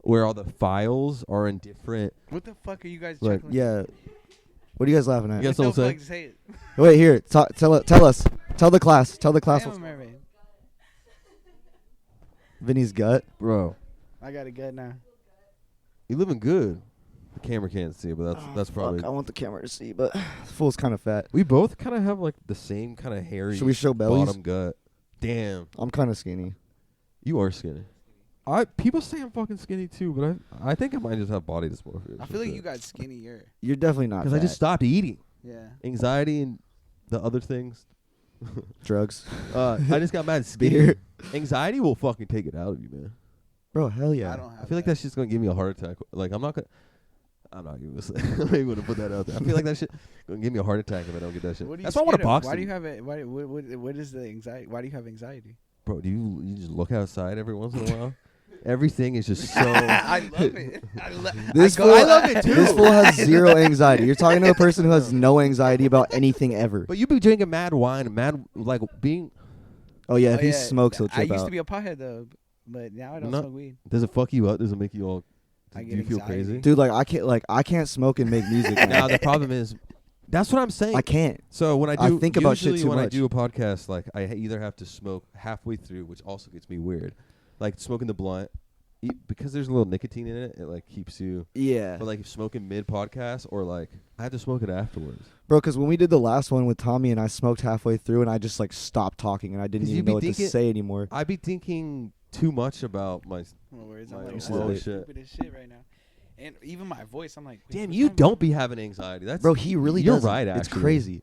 where all the files are in different. What the fuck are you guys Like, chuckling? Yeah. What are you guys laughing at? You guys No, don't say? say it. Wait, here. Tell us. Tell the class. Tell the I class. am a what's- mermaid. Vinny's gut. Bro, I got a gut now. you living good. The camera can't see, but that's probably. Fuck, I want the camera to see, but this fool's kind of fat. We both kind of have like the same kind of hairy. Should we show bellies? Bottom gut. Damn, I'm kind of skinny. you are skinny. People say I'm fucking skinny too, but I think I might just have body dysmorphia. I feel like you got skinnier. You're definitely not. because I just fat. stopped eating. Yeah. Anxiety and the other things. drugs. I just got mad skinny. Beer. Anxiety will fucking take it out of you, man. Bro, hell yeah. I don't have I feel like that shit's gonna give me a heart attack. Like I'm not gonna say. I'm not even gonna put that out there. I feel like that shit gonna give me a heart attack if I don't get that shit. What are you That's why I want to scared of? box. Why do them. you have it? What is the anxiety? Why do you have anxiety? Bro, do you just look outside every once in a while? Everything is just so. I love it. This I fool, love it too. This fool has zero anxiety. You're talking to a person who has no anxiety about anything ever. But you be drinking mad wine, mad like being. Oh yeah, if Oh, he yeah. smokes, he'll I trip used out. to be a pothead though, but now I don't No. smoke weed. Does it fuck you up? Does it make you all? I Do get you feel anxiety. crazy? Dude, I can't smoke and make music. Now Now. the problem is, that's what I'm saying. I can't. So when I I do, think about shit usually too when I much. do a podcast, like I either have to smoke halfway through, which also gets me weird, like smoking the blunt, because there's a little nicotine in it, it like keeps you. Yeah. But like if smoking mid podcast or like I had to smoke it afterwards. Bro, because when we did the last one with Tommy and I smoked halfway through and I just like stopped talking and I didn't 'Cause even you be know what to thinking- say anymore. I be thinking too much about my. No worries, My I'm like, own oh, shit. stupid as shit right now. And even my voice, I'm like, Damn, what you time don't is be having anxiety. That's Bro, he really You're doesn't. right. It's Actually, crazy.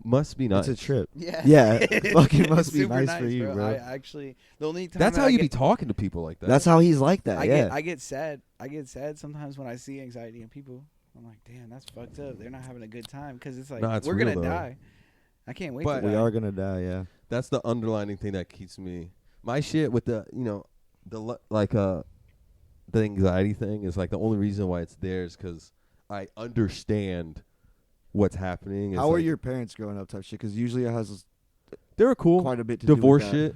Must be nice. It's a trip. it? Yeah. Yeah, it fucking must It's be super nice for you, bro. I actually, the only time That's that how I you get, be talking to people like that. That's how he's like that. Yeah. I get sad. I get sad sometimes when I see anxiety in people. I'm like, damn, that's fucked up. They're not having a good time because it's like Nah, it's we're real, gonna though. die. I can't wait But- to die. We are gonna die. Yeah. That's the underlining thing that keeps me. My shit with the the anxiety thing is like the only reason why it's there is because I understand what's happening. It's How were like, your parents growing up? Type shit. Because usually it has They were cool. quite a bit to Divorce do with that. shit.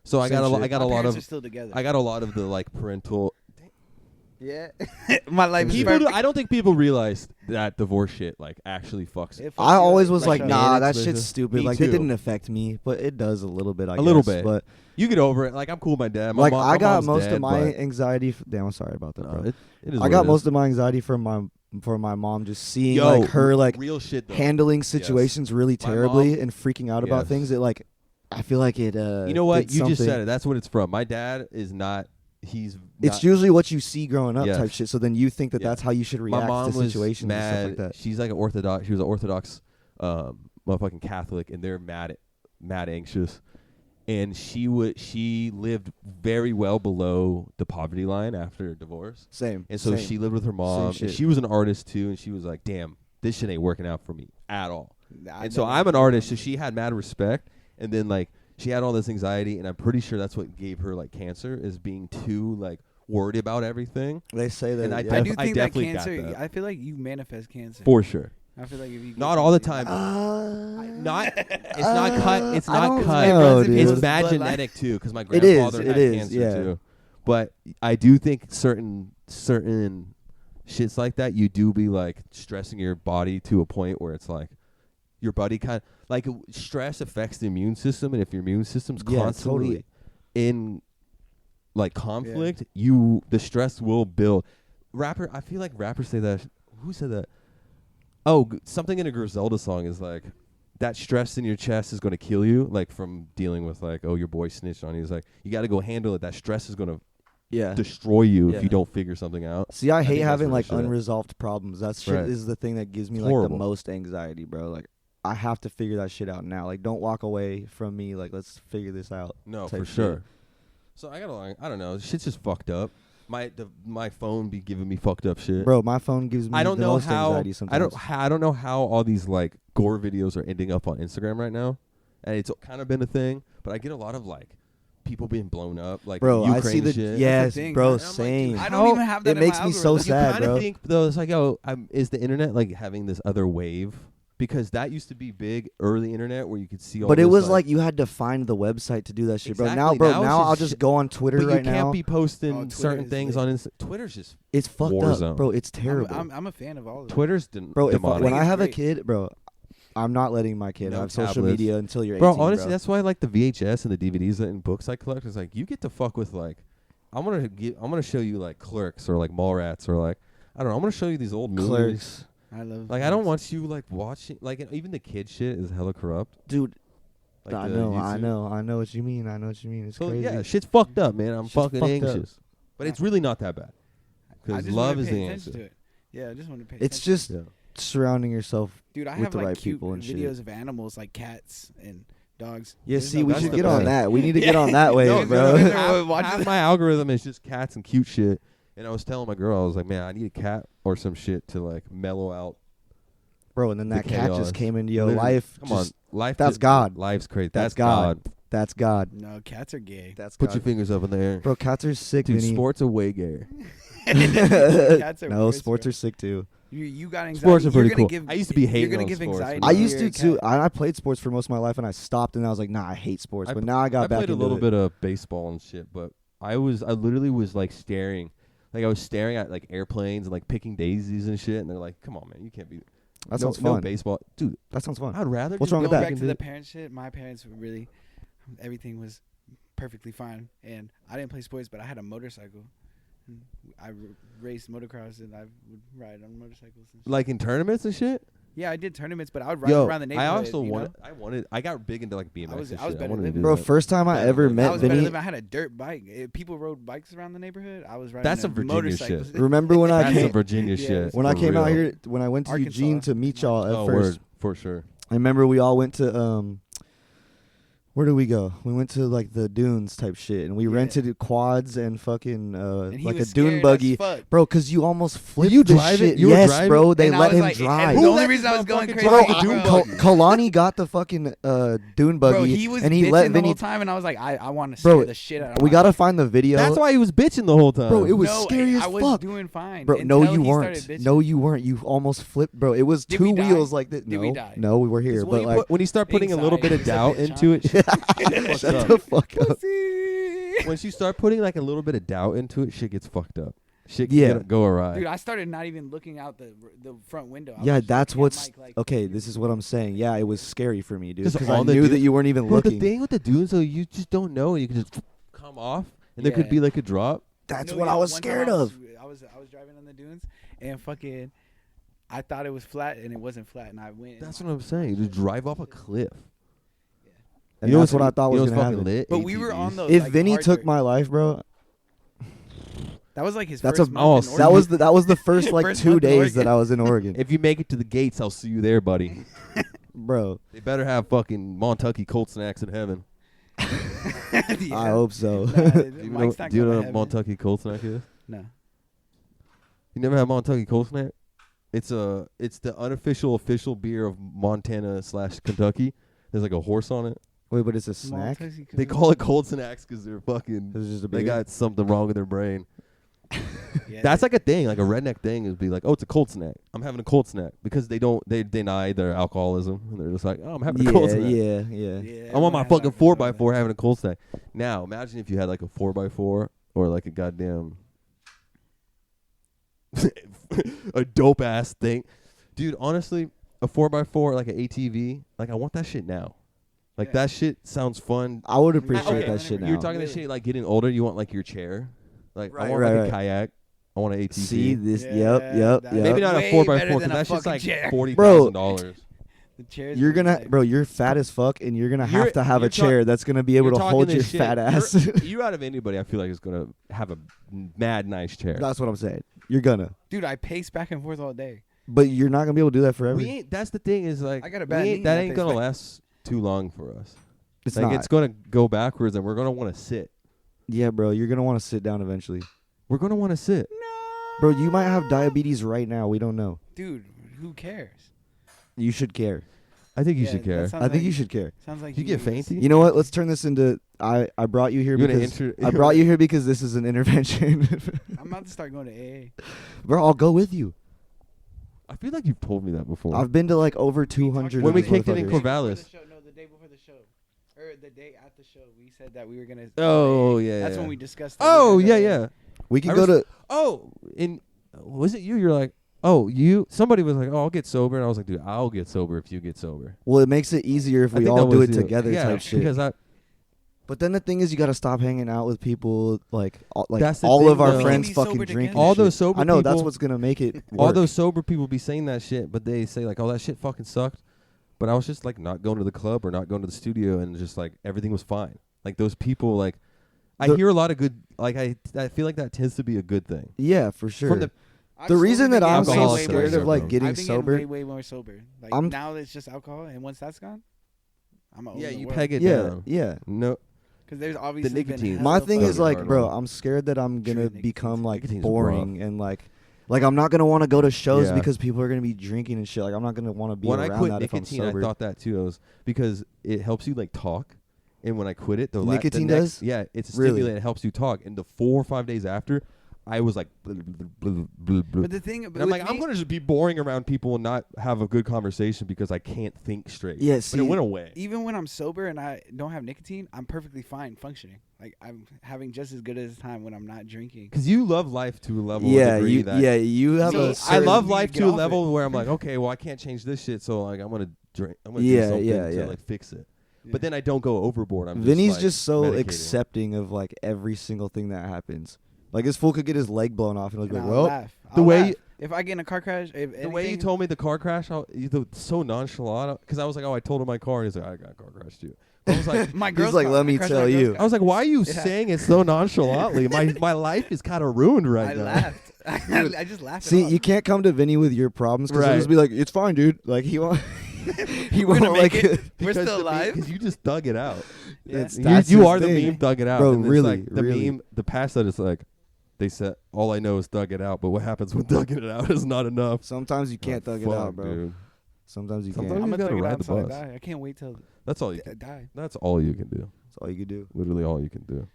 So I Same got a shit. I got My a lot parents of are still together. I got a lot of the like parental. yeah. My life is People, perfect. I don't think people realize that divorce shit like actually fucks. It fucks I you always up. was like, shut nah, up. that it's shit's business. stupid. Me Like, too. it didn't affect me, but it does a little bit, I A guess. little bit. But, You get over it. Like I'm cool with my dad. My like, mom, I my got mom's most dead, of my but- anxiety. Damn, I'm sorry about that, No, bro. it is I what got it most is. of my anxiety from my mom just seeing, Yo, like, her, like, real shit though. handling situations really My terribly mom- and freaking out about Yes. things. It, like, I feel like it, You know what? did You just something. said it. That's what it's from. My dad is not. He's. It's not, usually what you see growing up Yes. type shit. So then you think that Yeah. that's how you should my react mom to was situations mad. and stuff like that. She's like an Orthodox. She was an Orthodox, motherfucking Catholic, and they're mad anxious. And she lived very well below the poverty line after her divorce. Same. And so same. she lived with her mom. shit. And she was an artist too. And she was like, "Damn, this shit ain't working out for me at all." I And so never I'm an did artist, that. so she had mad respect. And then like she had all this anxiety, and I'm pretty sure that's what gave her like cancer, is being too like worried about everything. They say that. And I yeah. I do I think that definitely got cancer. that. I feel like you manifest cancer. For sure. I feel like if you get Not all the cancer, time. Not. It's not cut. It's I not don't cut. know, It runs in dude. It's people's bad bloodline. genetic too, because my It is, grandfather it had is, cancer yeah. too. But I do think certain shits like that, you do be like stressing your body to a point where it's like your body kind of like stress affects the immune system, and if your immune system's Yeah, constantly totally. in like conflict, the stress will build. I feel like rappers say that. Who said that? Oh, something in a Griselda song is like, that stress in your chest is going to kill you, like from dealing with like, oh, your boy snitched on you. He's like, you got to go handle it. That stress is going to Yeah. destroy you Yeah. if you don't figure something out. See, I hate think that's having where like the shit at. unresolved problems. That shit Right. is the thing that gives me like Horrible. the most anxiety, bro. Like, I have to figure that shit out now. Like, don't walk away from me. Like, let's figure this out. No, type for shit. sure. So I don't know. Shit's just fucked up. My phone be giving me fucked up shit. Bro, my phone gives me I don't the know most how. anxiety sometimes. I don't know how all these like gore videos are ending up on Instagram right now, and it's kind of been a thing. But I get a lot of like people being blown up, like Bro, Ukraine I see the shit. yes, thing, bro, man. I'm like, same. dude, I don't even have that. It in my makes me so algorithm. sad, You kind bro. of think though, it's like, oh, is the internet like having this other wave? Because that used to be big early internet where you could see all. But it this, was like you had to find the website to do that shit, bro. Now, Exactly. bro, Now it's now just I'll just shit. go on Twitter but you right can't now. be posting Oh, Twitter certain is things lit. on Insta. Twitter's just It's fucked war up, zone. bro. It's terrible. I'm a fan of all of them. Twitter's Bro, demonic. when think I it's have a great. kid, bro, I'm not letting my kid No have social tablets. media until you're 18, Bro, honestly, bro. that's why I like the VHS and the DVDs and books I collect. Is like you get to fuck with like, I'm gonna show you like Clerks or like Mallrats or like I don't know. I'm gonna show you these old movies. Clerks. I love. Like I don't those. want you like watching like even the kid shit is hella corrupt. Dude, Like I the know YouTube. what you mean. It's So crazy. yeah, shit's fucked up, man. I'm Shit's fucking fucked up. anxious, but it's really not that bad. I Because just love wanna is pay the attention answer. to it. Yeah, I just want to pay. It's attention. just Yeah. surrounding yourself. Dude, I with have the like right cute people and shit. videos of animals like cats and dogs. Yeah, There's see, no we dog should on get the on page. that. We need to get on that wave, No, bro. no, no. half, Watch half the- my algorithm is just cats and cute shit. And I was telling my girl, I was like, man, I need a cat or some shit to like mellow out. Bro, and then The that cat chaos. just came into your Literally. life. Come just- on, life. that's God. Life's crazy. That's That's God. That's God. No, cats are gay. That's Put God. your fingers up in the air. Bro, cats are sick, Dude, Vinny. sports are way gayer. Cats are No, worse, sports bro. are sick too. You got anxiety. Sports are pretty you're gonna cool. Give, I used to be hating You're gonna on give sports, anxiety. man. I to used your to too. cat. I played sports for most of my life, and I stopped, and I was like, nah, I hate sports. I But pl- now I got back played a into little it. bit of baseball and shit, but I literally was like staring. Like I was staring at like airplanes and like picking daisies and shit, and they're like, "Come on, man, you can't be." That no, sounds no fun. baseball, dude. That sounds fun. I'd rather. What's just wrong with go that? Back and to the do- parent shit. My parents were really, everything was perfectly fine. And I didn't play sports, but I had a motorcycle. And I raced motocross, and I would ride on motorcycles. And shit. Like in tournaments and shit. Yeah, I did tournaments, but I would ride around the neighborhood. I also you know? I got big into like BMX. I was and better shit. I wanted to living. do Bro, that. first time I ever I met was better Vinny. living. I had a dirt bike. People rode bikes around the neighborhood. I was riding. That's some Virginia motorcycles. shit. Remember when I That's some came Virginia Yeah. shit. when I for came out real. here when I went to Arkansas. Eugene to meet y'all at Oh, first? word, for sure. I remember we all went to where did we go? We went to like the dunes type shit, and we Yeah. rented quads and fucking And he like a was dune scared baggy, as fuck. bro. Cause you almost flipped you this drive it? shit. You were Yes, driving? bro. They And I let was him like, drive. and Who the only let reason this I was going motherfucker crazy, drive Bro, a dune bro, buggy? Kalani got the fucking dune buggy, bro, he was and he bitching let the Vinny. whole time, and I was like, I want to Bro, scare the shit out of We him. gotta find the video. That's why he was bitching the whole time. Bro, it was No, scary as I was fuck. doing fine. Bro, until no, you he weren't. started bitching. No, you weren't. You almost flipped, bro. It was Did two we die? wheels like that. Did No, we die? no, we were here, 'Cause when but you like, when you start putting a little bit of Anxiety. doubt into it, shit gets shut fucked the up. fuck up. Once you start putting like a little bit of doubt into it, shit gets fucked up. Shit can Yeah. go awry. Dude, I started not even looking out the front window. I Yeah, was just that's looking at what's Mike like, okay. This is what I'm saying. Yeah, it was scary for me, dude, Just because I on the knew dude- that you weren't even Bro, the looking. thing with the dunes, though, you just don't know. You can just come off, and there could Yeah. be like a drop. That's No, what yeah, I was one time scared I was- of. I was driving on the dunes, and fucking, I thought it was flat, and it wasn't flat, and I went. That's what I'm saying. You just drive off a cliff. And You know that's what I what's- thought you know was what's gonna fucking happen. lit? But we were on ATVs. those. If like, Vinny hard took dirt. my life, bro, That was like his that's first a- month in that Oregon. was the first like First 2 month in days that Oregon. I was in Oregon, If you make it to the gates, I'll see you there, buddy. bro. They better have fucking Montucky cold snacks in heaven. Yeah. I hope so. Nah, Do you know, Mike's not do you know going what to Montucky cold snack is? No. You never had Montucky cold snack? It's the unofficial official beer of Montana / Kentucky. There's like a horse on it. Wait, but it's a snack. They call it cold snacks because they're fucking. It's just a They beer? got something wrong with their brain. Yeah, That's like a thing, like a redneck thing, is be like, oh, it's a cold snack. I'm having a cold snack because they deny their alcoholism and they're just like, oh, I'm having a cold snack. yeah. Yeah, I'm on my everyone has fucking alcohol. 4x4 having a cold snack. Now, imagine if you had like a 4x4 or like a goddamn a dope ass thing, dude. Honestly, a 4x4 like an ATV, like I want that shit now. Like Yeah. that shit sounds fun. I would appreciate okay, that shit now. You're talking this shit like getting older. You want like your chair, like I Right, want right, like right. a kayak. I want an ATV. See this? Yeah, Yep. that- Maybe not a Way 4x4 better because than a that's just fucking like chair. $40,000. The chairs You're were gonna, like- bro. You're fat as fuck, and you're gonna You're- have to have a you're talk- chair that's gonna be able You're to talking hold this your shit. fat ass. You out of anybody, I feel like is gonna have a mad nice chair. That's what I'm saying. You're gonna, Dude, I pace back and forth all day. but you're not gonna be able to do that forever. We ain't. That's the thing is like I got a we bad ain't- knee, that I ain't pace gonna back. last too long for us. It's like not. it's gonna go backwards, and we're gonna want to sit. Yeah, bro. You're gonna want to sit down eventually, We're gonna want to sit. bro. You might have diabetes right now. We don't know. Dude, who cares? You should care. I think you Yeah, should that care. sounds I think like- you should care. Sounds like You get fainty. You know what? Let's turn this into. I brought you here You wanna because enter- I brought you here because this is an intervention, I'm about to start going to AA. bro. I'll go with you. I feel like you've told me that before. I've been to like over 200. When of we these kicked it in motherfuckers. Corvallis. No, the day before the show. Or the day at the show. We said that we were going to. Oh, yeah, That's yeah. when we discussed. that we Oh were yeah, gonna- yeah. We can I go res- to. Oh, in was it you? You're like, oh, you. Somebody was like, oh, I'll get sober, and I was like, dude, I'll get sober if you get sober. Well, it makes it easier if I we think all that do was it you. together, Yeah, type shit. because But then the thing is, you got to stop hanging out with people like That's the all thing, of our though. friends We can be fucking sober drinking. together. all shit. those sober I know people, that's what's gonna make it. all work. those sober people be saying that shit, but they say like, oh, that shit fucking sucked. But I was just like not going to the club or not going to the studio, and just like everything was fine. Like those people, like I The- hear a lot of good. Like I feel like that tends to be a good thing. Yeah, for sure. From the I've The reason slowly that been I'm getting so way, Alcoholics way scared more of like sober. getting I've been sober, Getting way more sober. Like I'm- now it's just alcohol, and once that's gone, I'm Yeah, over you the peg it yeah, down. yeah. No, because there's obviously nicotine. Been My hella thing fucking is like, hard bro, on. I'm scared that I'm gonna True, become like Nicotines boring and like I'm not gonna want to go to shows Yeah. because people are gonna be drinking and shit. Like I'm not gonna want to be when I around quit that if I'm nicotine, I sober. thought that too. I was because it helps you like talk, and when I quit it, the Nicotine next, does? Yeah, it's a Really? stimulant. It helps you talk. And the 4 or 5 days after, I was like, blah, blah, blah, blah, blah. But the thing, And I'm like, I'm gonna just be boring around people and not have a good conversation because I can't think straight. Yeah, but see- it went away. even when I'm sober and I don't have nicotine, I'm perfectly fine functioning. Like I'm having just as good as time when I'm not drinking. Because you love life to a level. yeah, of degree you that you have So a I I certain- love need to life get to a off level where I'm like, okay, well, I can't change this shit, so like I'm gonna drink. I'm gonna Yeah, do something yeah, to yeah. like fix it. But then I don't go overboard. I'm Vinny's just, like, just so medicating. accepting of like every single thing that happens. Like this fool could get his leg blown off and he'll be And like, I'll "Well, laugh. the I'll way laugh. you- if I get in a car crash, The way you told me the car crash, so nonchalant. Because I was like, oh, I told him my car. And he's like, I got a car crash too. I was like, my He's girl's like, car. "Let me crashed tell my girl's you." car. I was like, why are you Yeah. saying it so nonchalantly? My life is kind of ruined right I now. laughed. I just laughed. see, it off. you can't come to Vinny with your problems because he'll Right. just be like, "It's fine, dude." Like he won't. He We're won't gonna make like it. We're still alive. Because you just dug it out. Yeah. That's you his are the thing. meme, dug it out. Bro, And it's really, like the really. meme, the past that is like, they said, all I know is dug it out. But what happens when dugging it out is not enough. Sometimes you can't thug it Fuck, out, bro. dude. Sometimes you Sometimes can't. I'm you gonna gotta take it ride out the until I bus. die. I can't wait till That's all you I can. die. That's all you can do. That's all you can do. Literally all you can do.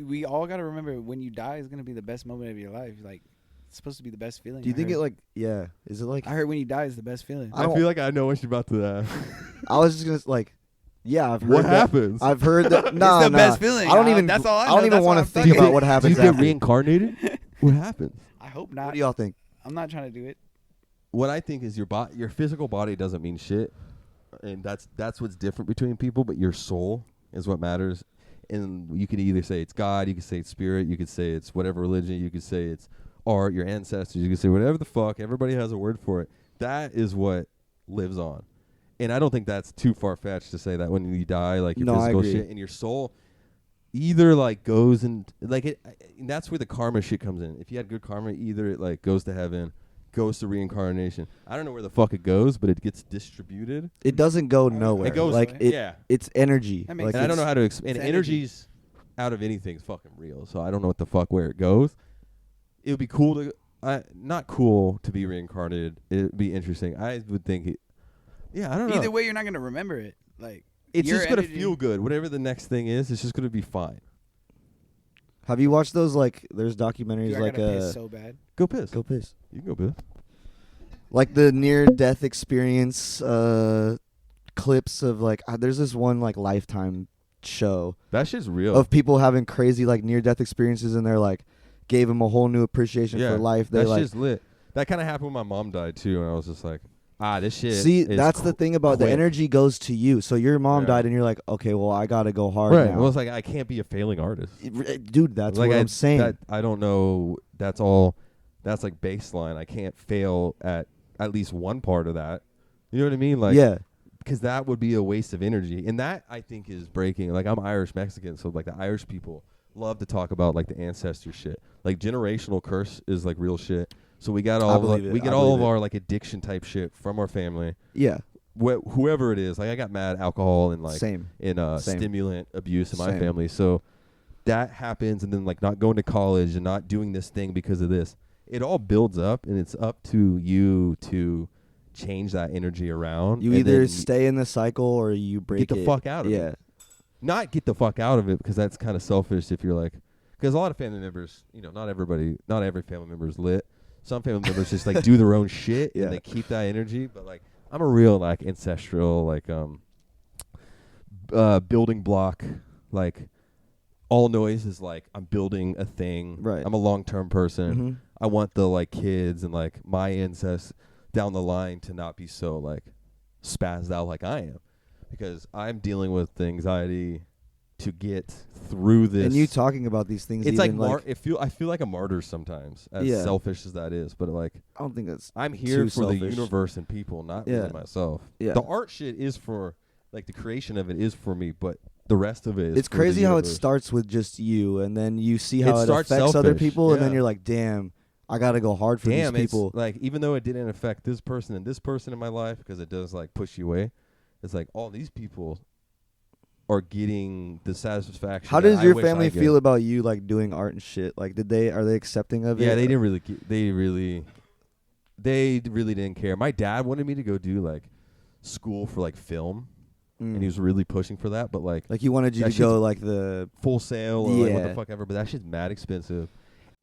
We all gotta remember when you die is gonna be the best moment of your life. Like it's supposed to be the best feeling. Do you I think heard. it like? Yeah. Is it like? I heard when you die is the best feeling. I I don't- feel like I know what you're about to I was just gonna like. Yeah, I've heard What that. happens? I've heard that. Nah, the nah. best feeling. I don't even. That's all I I know. don't even That's want why to I'm think thinking. about what Do you happens get after. reincarnated? What happens? I hope not. What do y'all think? I'm not trying to do it. What I think is your physical body doesn't mean shit, and that's what's different between people. But your soul is what matters, and you could either say it's God, you could say it's spirit, you could say it's whatever religion, you could say it's art, your ancestors, you could say whatever the fuck. Everybody has a word for it. That is what lives on, and I don't think that's too far fetched to say that when you die, like your No, I physical agree. shit and your soul either like goes and like it. And that's where the karma shit comes in. If you had good karma, either it like goes to heaven, goes to reincarnation. I don't know where the fuck it goes, but it gets distributed. It doesn't go It nowhere. It goes like it. yeah. It's energy. That makes Like And I don't know it's- how to explain. it's And energy. energy's out of anything is fucking real. So I don't know what the fuck where it goes. It would be cool to, not cool to be reincarnated. It'd be interesting. I would think it. Yeah, I don't know. Either way, you're not gonna remember it. Like it's your just gonna energy- feel good. Whatever the next thing is, it's just gonna be fine. Have you watched those? Like, there's documentaries Dude, I like gotta piss so bad. Go piss. go piss. You can go piss. Like the near-death experience clips of like. There's this one like Lifetime show That shit's real. of people having crazy like near-death experiences, and they're like gave them a whole new appreciation yeah, for life. They that like shit's lit. That kind of happened when my mom died too, and I was just like, this shit. see. is That's the thing about the quick. energy goes to you. So your mom Yeah. died, and you're like, okay, well, I gotta go hard Right. now. Well, it's like I can't be a failing artist. Dude, that's like what I, I'm saying. That, I don't know. That's all. That's like baseline. I can't fail at least one part of that. You know what I mean? Like, yeah. because that would be a waste of energy, and that I think is breaking. Like I'm Irish Mexican, so like the Irish people love to talk about like the ancestor shit. Like generational curse is like real shit. So we got all of, believe it. we get I all believe of it. our like addiction type shit from our family. Yeah. Whoever it is, like I got mad alcohol and like Same. and Same. stimulant abuse in my Same. family. So that happens, and then like not going to college and not doing this thing because of this. It all builds up, and it's up to you to change that energy around. You and either then stay in the cycle or you break get the it. fuck out of yeah. it. Not get the fuck out of it, because that's kind of selfish. If you're like, because a lot of family members, not every family member is lit. Some family members just like do their own shit Yeah. and they keep that energy. But like, I'm a real like ancestral like building block. Like all noise is like I'm building a thing. Right. I'm a long-term person. Mhm. I want the like kids and like my ancestors down the line to not be so like spazzed out like I am, because I'm dealing with anxiety to get through this. And you talking about these things, it's like, even I feel like a martyr sometimes, as Yeah. selfish as that is. But like, I don't think that's I'm here too for the selfish. universe and people, not Yeah. really myself. Yeah. The art shit is for like the creation of it is for me, but the rest of it is It's for the crazy how it universe. starts with just you, and then you see how It it starts affects other selfish, people, and then yeah. you're like, damn, I gotta go hard for Damn, these people. it's like, even though it didn't affect this person and this person in my life, because it does like push you away, it's like all these people are getting the satisfaction. How that does I your wish I family get. feel about you like doing art and shit? Like, are they accepting of it? Yeah, they didn't really. They really didn't care. My dad wanted me to go do like school for like film, and he was really pushing for that. But like like, he wanted you that to go shit's like the Full Sail or like what Yeah. the fuck ever. But that shit's mad expensive.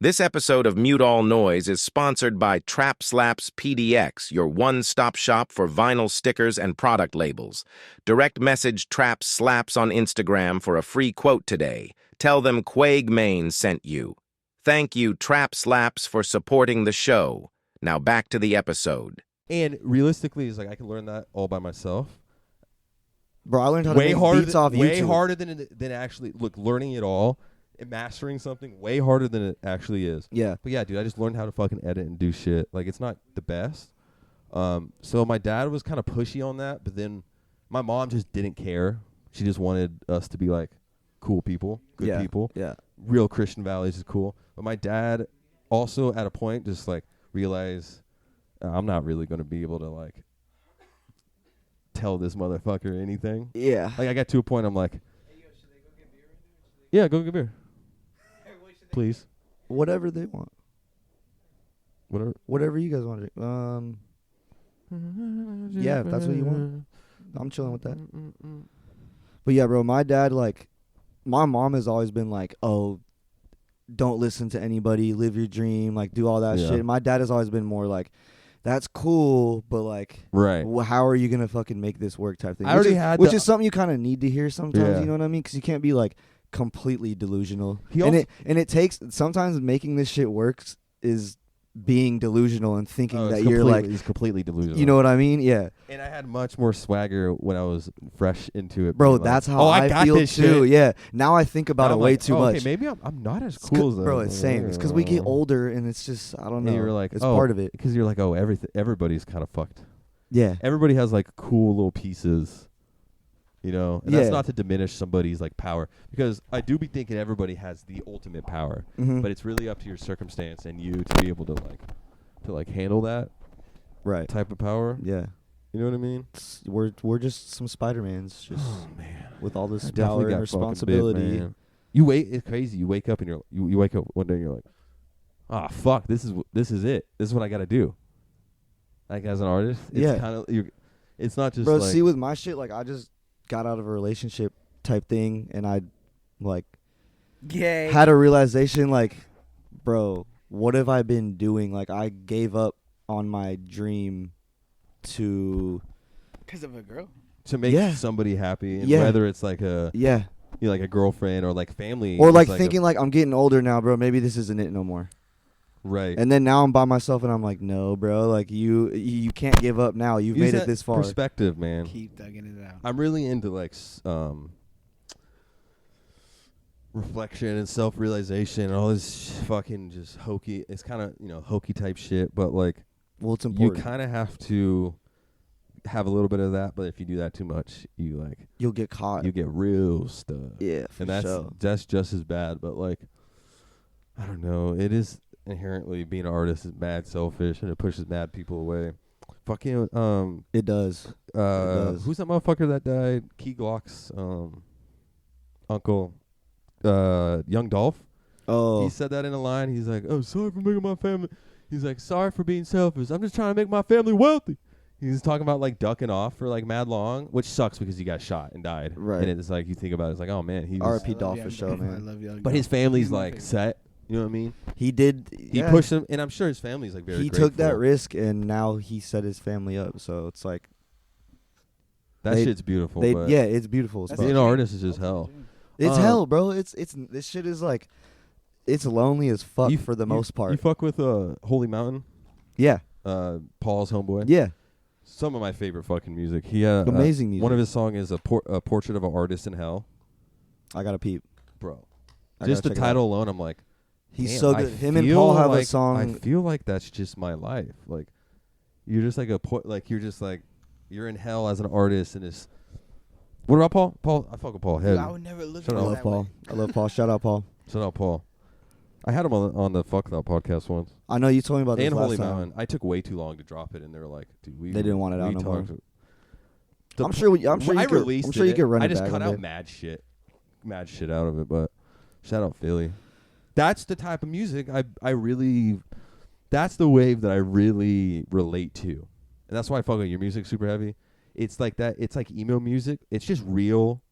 This episode of Mute All Noise is sponsored by Trap Slaps PDX, your one-stop shop for vinyl stickers and product labels. Direct message Trap Slaps on Instagram for a free quote today. Tell them Quag Main sent you. Thank you, Trap Slaps, for supporting the show. Now back to the episode. And realistically, it's like I can learn that all by myself. Bro, I learned how to way make harder, beats off way YouTube. harder than actually learning it all and mastering something. Way harder than it actually is. Yeah. But yeah, dude, I just learned how to fucking edit and do shit. Like, it's not the best. So my dad was kind of pushy on that, but then my mom just didn't care. She just wanted us to be like cool people, good people. Yeah. Real Christian values is cool. But my dad also at a point just like realized I'm not really going to be able to like tell this motherfucker anything. Yeah. Like I got to a point I'm like, yeah, go get beer. Please. Whatever they want. Whatever. Whatever you guys want to do. Yeah, if that's what you want. I'm chilling with that. But yeah, bro, my dad, like, my mom has always been like, oh, don't listen to anybody, live your dream, like, do all that Yeah. shit. My dad has always been more like, that's cool, but like, Right. how are you gonna fucking make this work type thing? I already had which the- is something you kind of need to hear sometimes. Yeah. You know what I mean? Because you can't be like completely delusional. He And also- it takes sometimes making this shit works is being delusional and thinking Oh, that it's you're like, he's completely delusional. you know what I mean? Yeah. And I had much more swagger when I was fresh into it. Bro, being like, that's how oh, I got feel this too. shit. Yeah. Now I think about Now it I'm way like, too oh, much. Okay, maybe I'm not as It's cool as bro, it's same. It's because we get older and it's just I don't know. And you're like, it's oh, part of it. Because you're like, oh, everybody's kind of fucked. Yeah. Everybody has like cool little pieces, you know. And Yeah. that's not to diminish somebody's like power, because I do be thinking everybody has the ultimate power, Mhm. but it's really up to your circumstance and you to be able to handle that Right. type of power. Yeah. You know what I mean? We're just some Spider-Mans just Oh man, with all this I definitely power and got fucking bit, responsibility. man. It's crazy. You wake up and you wake up one day and you're like, ah, fuck, this is it. This is what I got to do. Like as an artist, it's Yeah. kind of it's not just Bro, like, see with my shit, like I just got out of a relationship type thing and I like Yay. had a realization like, bro, what have I been doing? Like I gave up on my dream to Because of a girl. to make Yeah. somebody happy, and Yeah. whether it's like a yeah. like a girlfriend or like family, Or it's like a- thinking like I'm getting older now, bro, maybe this isn't it no more. right. And then now I'm by myself and I'm like, no, bro, like you can't give up now. You've Use made it that this far. Perspective, man. Keep thugging it out. I'm really into like reflection and self-realization and all this fucking just hokey. It's kind of hokey type shit, but like Well, it's you important. kind of have to have a little bit of that. But if you do that too much, You'll get caught. you get real stuck. Yeah, for And sure. that's just as bad. But like, I don't know. It is inherently being an artist is mad selfish and it pushes mad people away. Fucking It does. does. who's that motherfucker that died? Key Glock's uncle, Young Dolph. Oh, He said that in a line. He's like, "Oh, sorry for making my family." He's like, "Sorry for being selfish. I'm just trying to make my family wealthy." He's talking about like ducking off for like mad long, which sucks because he got shot and died. Right. And it's like you think about it, it's like, oh man, he was, R.I.P. I love Dolph Young for sure, Dolph. I man. love Young but his Dolph. family's He's my like favorite. set. You know what I mean? he did. He yeah. pushed him, and I'm sure his family's like very. He grateful. took that risk, and now he set his family up. So it's like That they- shit's beautiful. they. but Yeah, it's beautiful. As That's fuck. being a an dream. artist is just That's a hell. dream. It's Uh, hell, bro. It's this shit is like, it's lonely as fuck You- for the you- most part. You fuck with Holy Mountain, Yeah, Paul's homeboy. yeah. Some of my favorite fucking music. He Amazing music. One of his songs is a portrait of an artist in hell, I gotta peep. bro. I Just the gotta check it out. title alone, I'm like, He's damn, so I good. Him and feel Paul have like, a song. I feel like that's just my life. Like, you're just like you're in hell as an artist, and it's. What about Paul? Paul, I fuck with Paul. Dude, Heavy. I would never look Shut at I it up. love that Paul. way. I love Paul. Shout out Paul. Shout out Paul. I had him on the Fuck That podcast once. I know you told me about this And last Holy time. Mountain. I took way too long to drop it, and they were like, "Dude, we." They didn't want it out we no more. talked- I'm sure. I'm sure. I You could, released I'm sure you it. could run I it just back cut one out day. mad shit out of it. But shout out Philly. That's the type of music I really. That's the wave that I really relate to, and that's why I fuck with your music super heavy. It's like that. It's like emo music. It's just real.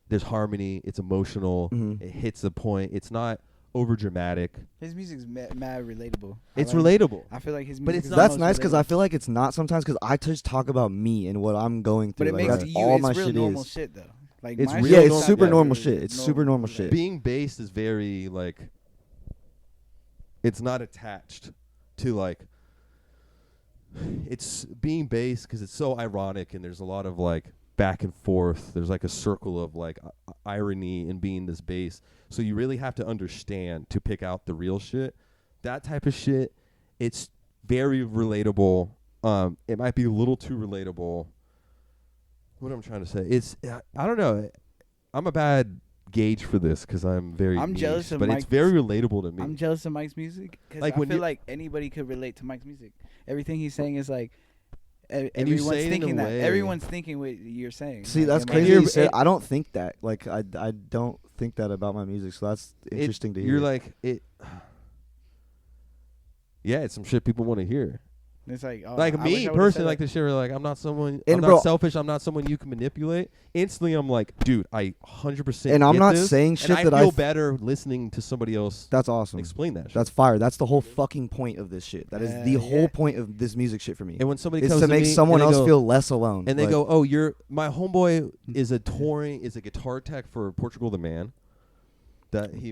There's harmony. It's emotional. Mhm. It hits the point. It's not over dramatic. His music's mad relatable. I It's like- relatable. I feel like his music But it's is not- the That's most nice because I relatable. feel like it's not sometimes because I just talk about me and what I'm going through. But it like, makes that's you. all It's my real shit normal is. shit though. Like It's my real shit Yeah, is it's not super that normal really shit. It's super normal shit. Being based is very like. It's not attached to like. It's being based because it's so ironic and there's a lot of like back and forth. There's like a circle of like irony in being this bass. So you really have to understand to pick out the real shit. That type of shit, it's very relatable. It might be a little too relatable. What I'm trying to say, it's I don't know. I'm a bad gauge for this because I'm niche, jealous of but Mike's, it's very relatable to me. I'm jealous of Mike's music because Like I when feel you- like anybody could relate to Mike's music. Everything he's saying is like you everyone's say it in a thinking that. way- Everyone's thinking what you're saying. See, Like, that's in my crazy. head. You say. I don't think that. Like, I don't think that about my music. So that's interesting to hear. You're like it. Yeah, it's some shit people want to hear. It's like, oh, Like I wish me I would've personally, said like the shit where like I'm not someone, And I'm bro- not selfish, I'm not someone you can manipulate. Instantly, I'm like, dude, I 100%. And I'm get not this, saying and shit I that feel I better listening to somebody else That's awesome. explain that shit. That's fire. That's the whole fucking point of this shit. That is the Yeah. whole point of this music shit for me. and when somebody Is comes to make me someone and they else go, feel less alone. and they Like, go, oh, you're my homeboy is a guitar tech for Portugal the Man. That he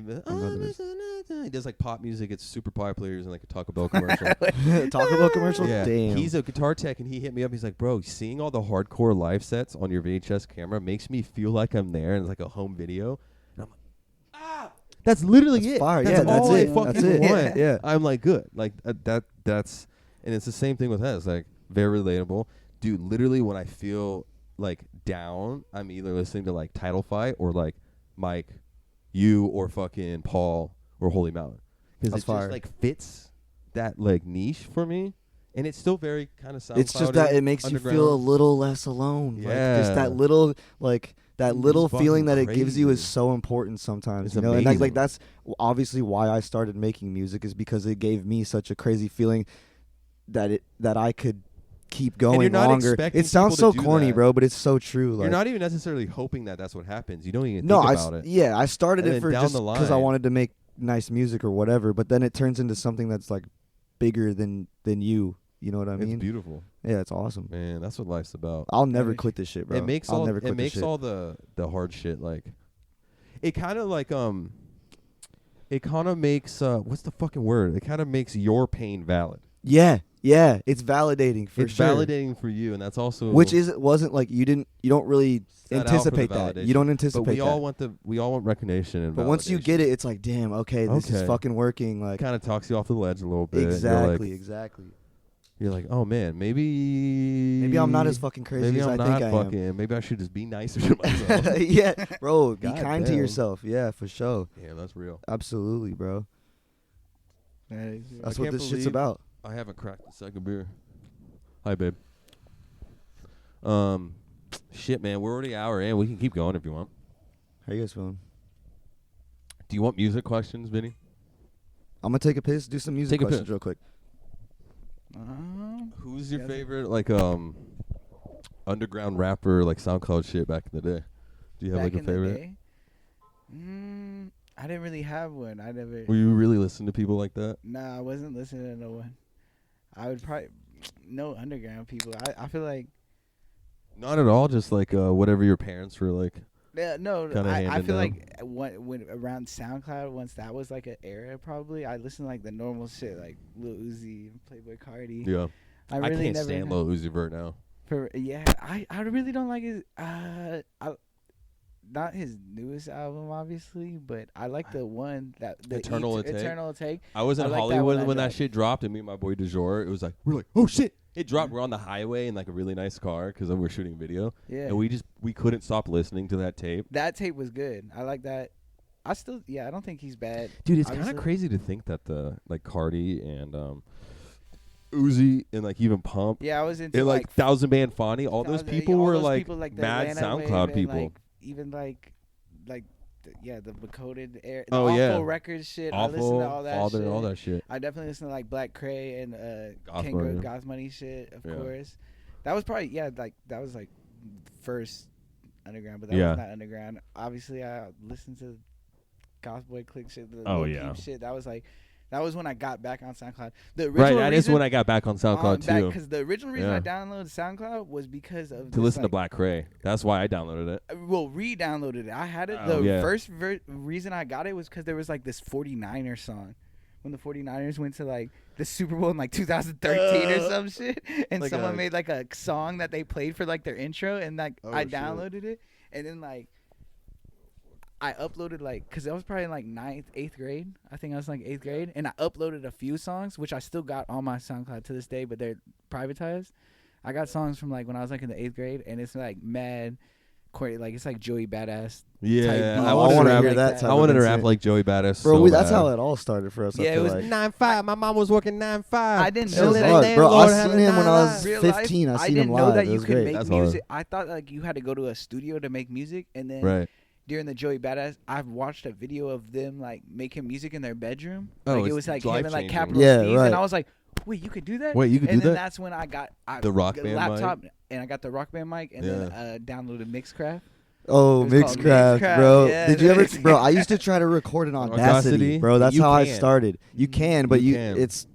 does like pop music. It's super popular. He's in like a Taco Bell commercial. Taco Bell commercial. Yeah, Damn. he's a guitar tech, and he hit me up. He's like, bro, seeing all the hardcore live sets on your VHS camera makes me feel like I'm there, and it's like a home video. And I'm like, that's literally That's it. fire. That's Yeah, that's all I it. fucking That's it. want. Yeah. I'm like, good. Like that's, and it's the same thing with that. It's like very relatable, dude. Literally, when I feel like down, I'm either listening to like Title Fight or like Mike, you or fucking Paul or Holy Mountain, because That's it fire. just like fits that like niche for me, and it's still very kind of SoundCloud. It's just that it makes you feel a little less alone. Like, just that little, like that little fucking feeling that it gives you is crazy. so important sometimes. It's you know, and like amazing. that's obviously why I started making music, is because it gave me such a crazy feeling that I could keep going you're not longer. expecting It sounds people so to do corny, that. bro, but it's so true. Like, You're not even necessarily hoping that that's what happens. You don't even no, think I about it. yeah, I started And it then for down just the because I line- wanted to make nice music or whatever, but then it turns into something that's like bigger than you. You know what I It's mean? beautiful, Yeah, it's awesome. man. That's what life's about. I'll never Yeah. quit this shit, bro. It makes I'll all never quit it makes this shit. all the hard shit like. It kind of like It kind of makes what's the fucking word? It kind of makes your pain valid. Yeah, it's validating for It's sure. validating for you, and that's also Which wasn't like you don't really set out for the anticipate that. You validation. don't But anticipate we all that. want recognition and But once you validation. get it, it's like, damn, okay, this is Okay. fucking working. Like, kind of talks you off the ledge a little bit. exactly. You're like, oh man, maybe I'm not as fucking crazy maybe as I'm I not think I am. fucking. Maybe I should just be nicer to myself. Yeah, bro, be God kind to damn. yourself. Yeah, for sure. Yeah, that's real. Absolutely, bro. That's what can't this shit's believe- about. I haven't cracked the second beer. Hi, babe. Shit, man, we're already an hour in. We can keep going if you want. How you guys feeling? Do you want music questions, Vinny? I'm gonna take a piss. Do some music Take a questions piss. real quick. Who's your Yes. favorite, like, underground rapper, like SoundCloud shit back in the day? Do you have Back like a in the favorite? day? I didn't really have one. I never. Were you really listening to people like that? Nah, I wasn't listening to no one. I would probably no underground people. I feel like Not at all. Just like whatever your parents were like. no. Kinda I handed feel down. like when around SoundCloud, once that was like an era, probably I listened to like the normal shit like Lil Uzi and Playboy Cardi. Yeah, I I really can't never stand Lil Uzi Vert now. I really don't like his not his newest album obviously, but I like the one that the Eternal Take? Eternal Take. I was in I like that Hollywood when when that that dropped. shit dropped, and me and my boy DeJour, it was like we're like, oh shit, it dropped. We're on the highway in like a really nice car because we were shooting video, Yeah. and we couldn't stop listening to that tape. That tape was good. I like that. I don't think he's bad. Dude, it's kind of Obviously. crazy to think that the like Cardi and Uzi and like even Pump Yeah, I was into and like Thousand Band Fonny, all those people all were those like people, the mad Atlanta wave SoundCloud and, people. like, even like the Decoded air. Oh, the yeah. Awful Records shit. I listened Awful, to all that Father, shit. all that shit. I definitely listened to like Black Cray and Goth King Money. Goth Money shit, of Yeah. course. That was probably that was like first underground, but that Yeah. was not underground. Obviously, I listened to Goth Boy Click shit, the Oh, Lil yeah. Peep shit. That was when I got back on SoundCloud. The Right, original that is when I got back on SoundCloud too. Because the original reason I Yeah. downloaded SoundCloud was because of To this, listen to like, Black Cray. That's why I downloaded it. Well, re-downloaded it. I had it. Oh, The yeah. first reason I got it was because there was like this 49er song when the 49ers went to like the Super Bowl in like 2013 or some shit, and like someone made like a song that they played for like their intro, and like Oh, I shit. downloaded it, and then like I uploaded like, cause I was probably in like 8th grade. I think I was like 8th grade, and I uploaded a few songs, which I still got on my SoundCloud to this day, but they're privatized. I got songs from like when I was like in the 8th grade, and it's like mad, like it's like Joey Badass. Yeah, beat. I I wanted want to to rap. hear that. I wanted to rap Vincent. like Joey Badass. Bro, so that's bad. how it all started for us. Yeah, I it feel was like. 9-5. My mom was working 9-5. I didn't Shit know was that. hard, bro. Landlord I had seen a him when I was 9-9. Real life, 15. I seen didn't him know live. that It you was could great. make That's music. I thought like you had to go to a studio to make music, and then Right. during the Joey Badass, I've watched a video of them like making music in their bedroom. Oh, Like it it's was like him and like life-changing. Capital Yeah, Steez, right. and I was like, wait, you could do that? Wait, you could and do then that? that's when I got The Rock the Band laptop, mic? and I got the Rock Band mic, and then downloaded Mixcraft. Oh, It was called Mixcraft, Mixcraft, bro. yeah. Did you ever, bro? I used to try to record in Audacity? Audacity, bro. That's You how I can. started. You can, but You you, can. it's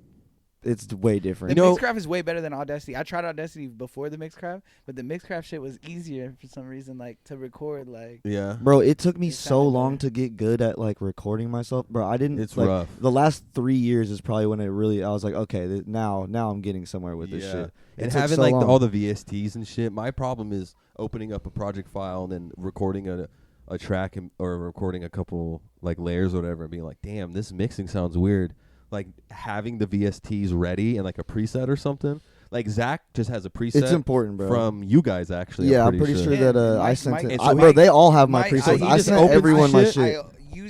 way different. The You know- Mixcraft is way better than Audacity. I tried Audacity before the Mixcraft, but the Mixcraft shit was easier for some reason, like to record. Like Yeah. Bro, it took me It so sounded long better. to get good at like recording myself, bro. I didn't. It's like, rough. The last 3 years is probably when it really. I was like, okay, now I'm getting somewhere with this shit. It And took having so like long. all the VSTs and shit. My problem is opening up a project file and then recording a track or recording a couple like layers or whatever and being like, damn, this mixing sounds weird. Like having the VSTs ready and like a preset or something. Like Zach just has a preset. It's important, bro. From you guys actually. Yeah, I'm pretty sure Yeah, that I Mike- sent Mike- it. and so Bro, Mike- they all have my Mike- presets. so he I just sent opens everyone the my shit?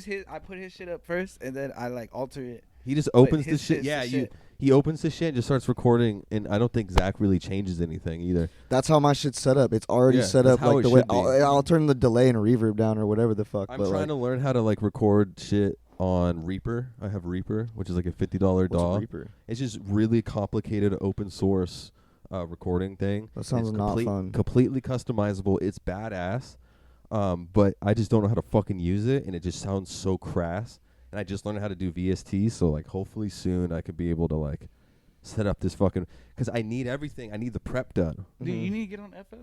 shit. I put his shit up first, and then I like alter it. He just opens the his shit. shit's Yeah, the you. shit. He opens the shit and just starts recording, and I don't think Zach really changes anything either. That's how my shit's set up. It's already Yeah, set that's up how like it the way. should be. I'll turn the delay and reverb down or whatever the fuck. I'm but trying like, to learn how to like record shit on Reaper. I have Reaper, which is like a $50 what's a DAW. Reaper? It's just really complicated open source recording thing. That sounds It's not fun. Completely customizable. It's badass. But I just don't know how to fucking use it, and it just sounds so crass. And I just learned how to do VST, so like hopefully soon I could be able to like set up this fucking, because I need everything. I need the prep done. Dude, you need to get on FL.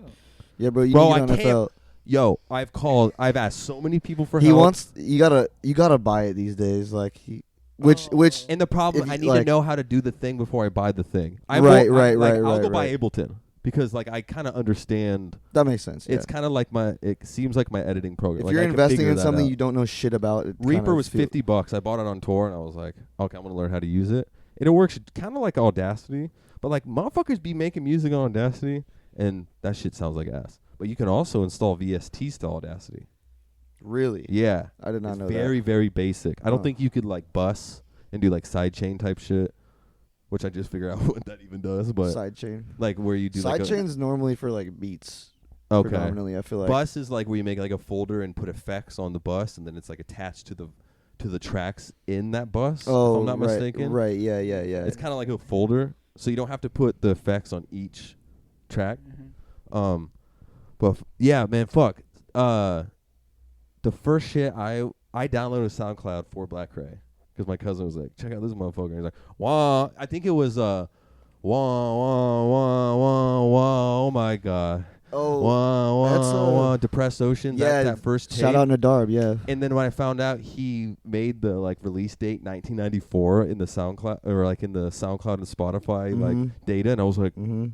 Yeah, bro. You Bro, need I to get on can't- FL. Yo, I've asked so many people for He help. wants. You gotta buy it these days. Like which. And the problem, If you, I need to like- know how to do the thing before I buy the thing. Right, I'll right, go buy right. Ableton because like I kind of understand. That makes sense. Yeah. It's kind of like it seems like my editing program. If Like, you're I can investing figure in that something out. you don't know shit about, it Reaper kinda was feel- $50. I bought it on tour, and I was like, okay, I'm gonna learn how to use it. And it works kind of like Audacity, but like motherfuckers be making music on Audacity, and that shit sounds like ass. But you can also install VSTs to Audacity. Really? Yeah, I did not it's know very very basic. I don't Huh. think you could like bus and do like sidechain type shit, which I just figured out what that even does. that. But Sidechain. like where you do like Sidechain's normally for like beats. okay. Predominantly, I feel like. Bus is like where you make like a folder and put effects on the bus, and then it's like attached to the tracks in that bus. Oh, if I'm not right, mistaken. Right. Yeah. Yeah. Yeah. It's kind of like a folder, so you don't have to put the effects on each track. But yeah, man, fuck. The first shit I downloaded SoundCloud for Black Cray because my cousin was like, check out this motherfucker. And he's like, wah. I think it was wah wah wah wah wah. Oh my god. Oh. Wah that's, wah wah. Depressed Ocean. yeah, that first tape. Shout out Nadarb. Yeah. And then when I found out he made the like release date 1994 in the SoundCloud or like in the SoundCloud and Spotify Mhm. like data, and I was like, Mm-hmm.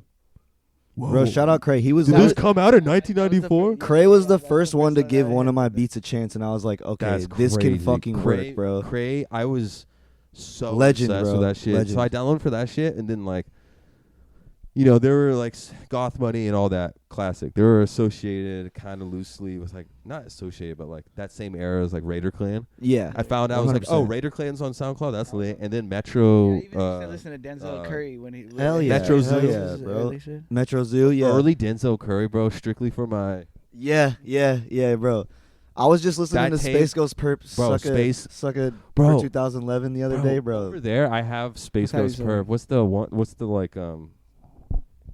whoa. Bro, shout out Cray. He was. Did that this was- come out in 1994? Cray was the first one to give one of my beats a chance, and I was like, okay, That's this can crazy. fucking Cray, work, bro. Cray, I was so Legend, obsessed bro. with that shit. Legend. So I downloaded for that shit, and then like, you know, there were like Goth Money and all that classic. They were associated kind of loosely with like not associated, but like that same era as like Raider Clan. Yeah. I found out I was like, oh, 100%. Raider Clan's on SoundCloud. That's lit. And then Metro. Yeah, even used to listen to Denzel Curry when he Hell yeah. Metro hell Zoo. yeah, bro. Early shit. Metro Zoo, yeah. Early Denzel Curry, bro. Strictly for my Yeah, bro. I was just listening That to tape- Space Ghost Perp Bro, Suck a Bro. for 2011 the other day, bro. Over there, I have Space How you Ghost say Perp. it? What's the one? What's the like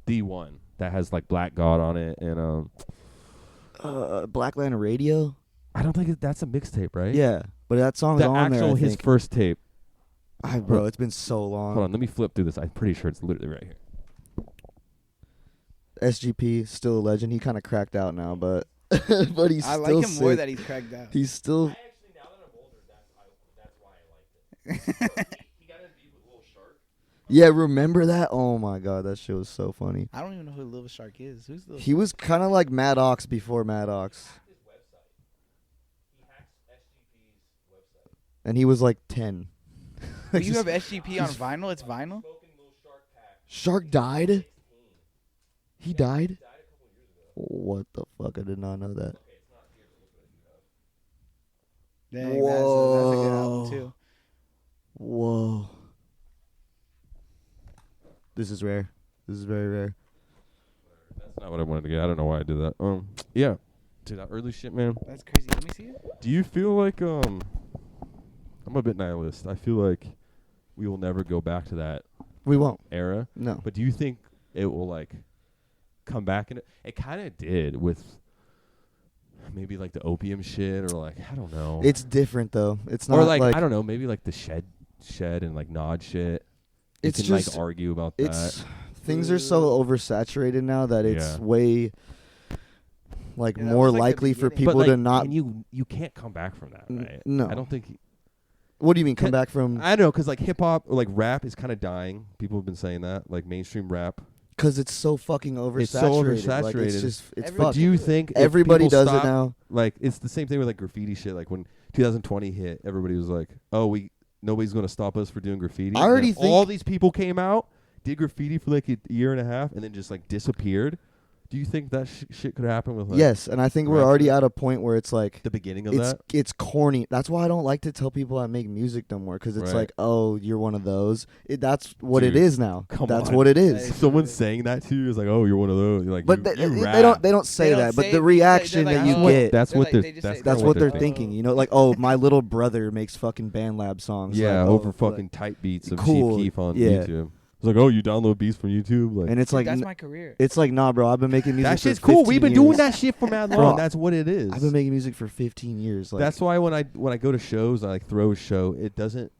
D1 that has like Black God on it and Blackland Radio? I don't think that's a mixtape, right? Yeah, but that song's The on there, actual I his think. first tape. Bro, it's been so long. Hold on, let me flip through this. I'm pretty sure it's literally right here. SGP, still a legend. He kind of cracked out now, but but he's I still like him more sick. that he's cracked out. He's still Actually, now that I'm older, that's why I liked it. Yeah, remember that? Oh my god, that shit was so funny. I don't even know who Lil Shark is. Who's Lil? He was kind of like Maddox before Maddox. And he was like 10. Like you have SGP on vinyl? It's vinyl? Shark died? He died? What the fuck? I did not know that. Dang, that's a good album too. Whoa. This is rare. This is very rare. That's not what I wanted to get. I don't know why I did that. Yeah. Dude, that early shit, man. That's crazy. Let me see it. Do you feel like I'm a bit nihilist. I feel like we will never go back to that We won't. era. No. But do you think it will like come back? And it kind of did with maybe like the opium shit or like I don't know. It's different though. It's not or like I don't know. Maybe like the shed and like Nod shit. You It's can just like argue about it's that. things are so oversaturated now that it's way like Yeah, that more was, like, the likely for beginning. people but, like, to not. And you can't come back from that, right? No. I don't think. What do you mean come back from? I don't know, because like hip hop or like rap is kind of dying. People have been saying that, like mainstream rap. Because it's so fucking oversaturated. It's so Like, oversaturated. it's just it's Everybody- But fucked. do you think if Everybody people does stop, it now. Like it's the same thing with like graffiti shit. Like when 2020 hit, everybody was like, "Oh, nobody's gonna stop us for doing graffiti." I already And then all these people came out, did graffiti for like a year and a half, and then just like disappeared. Do you think that shit could happen with like Yes, and I think we're rap already shit? at a point where it's like the beginning of it's that? it's corny. That's why I don't like to tell people I make music no more because it's Right. like, oh, you're one of those. That's what Dude, it is now. come That's on. what it That is. is Someone saying that to you is like, "Oh, you're one of those." You're like, But you they rap. don't say They don't that. But say the it, reaction they're that like, you oh, get, That's they're what like- they're. they just That's say, that's kinda what they're thinking. thinking. You know, like, oh, my little brother makes fucking BandLab songs. Yeah, like, over oh, fucking like- tight beats of cool, Chief Keef on yeah. YouTube. It's like, oh, you download beats from YouTube, like and it's Dude, like that's my career. it's like, nah, bro. I've been making music. that shit's for cool. 15 We've been years. doing that shit for mad Bro, long. That's what it is. I've been making music for 15 years. Like, That's why when I go to shows, I like throw a show. It doesn't.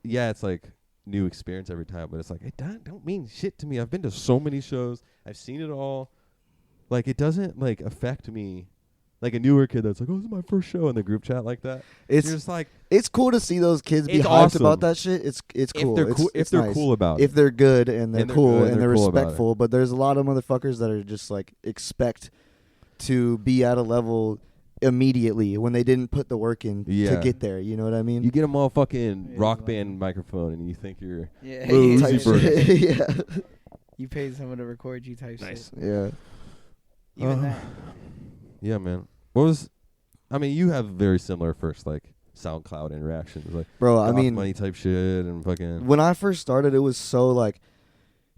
Yeah, it's like new experience every time, but it's like it don't mean shit to me. I've been to so many shows. I've seen it all. Like it doesn't like affect me. Like a newer kid that's like, oh, this is my first show in the group chat like that. it's You're just like, it's cool to see those kids be It's hyped awesome. about that shit. It's cool. if they're cool, It's if they're nice. cool about it. If they're good and they're And they're cool good and and they're they're cool about it. respectful, but there's a lot of motherfuckers that are just like expect to be at a level immediately when they didn't put the work in Yeah. to get there. You know what I mean? You get a motherfucking Yeah, rock it's band microphone and you think you're Yeah, Lil you, type Uzi Vert. shit. yeah, you paid someone to record you type shit. yeah. Even that. Yeah, man. What was? I mean, you have very similar first like SoundCloud interactions, like Bro, I Goth mean, money type shit and fucking. when I first started, it was so like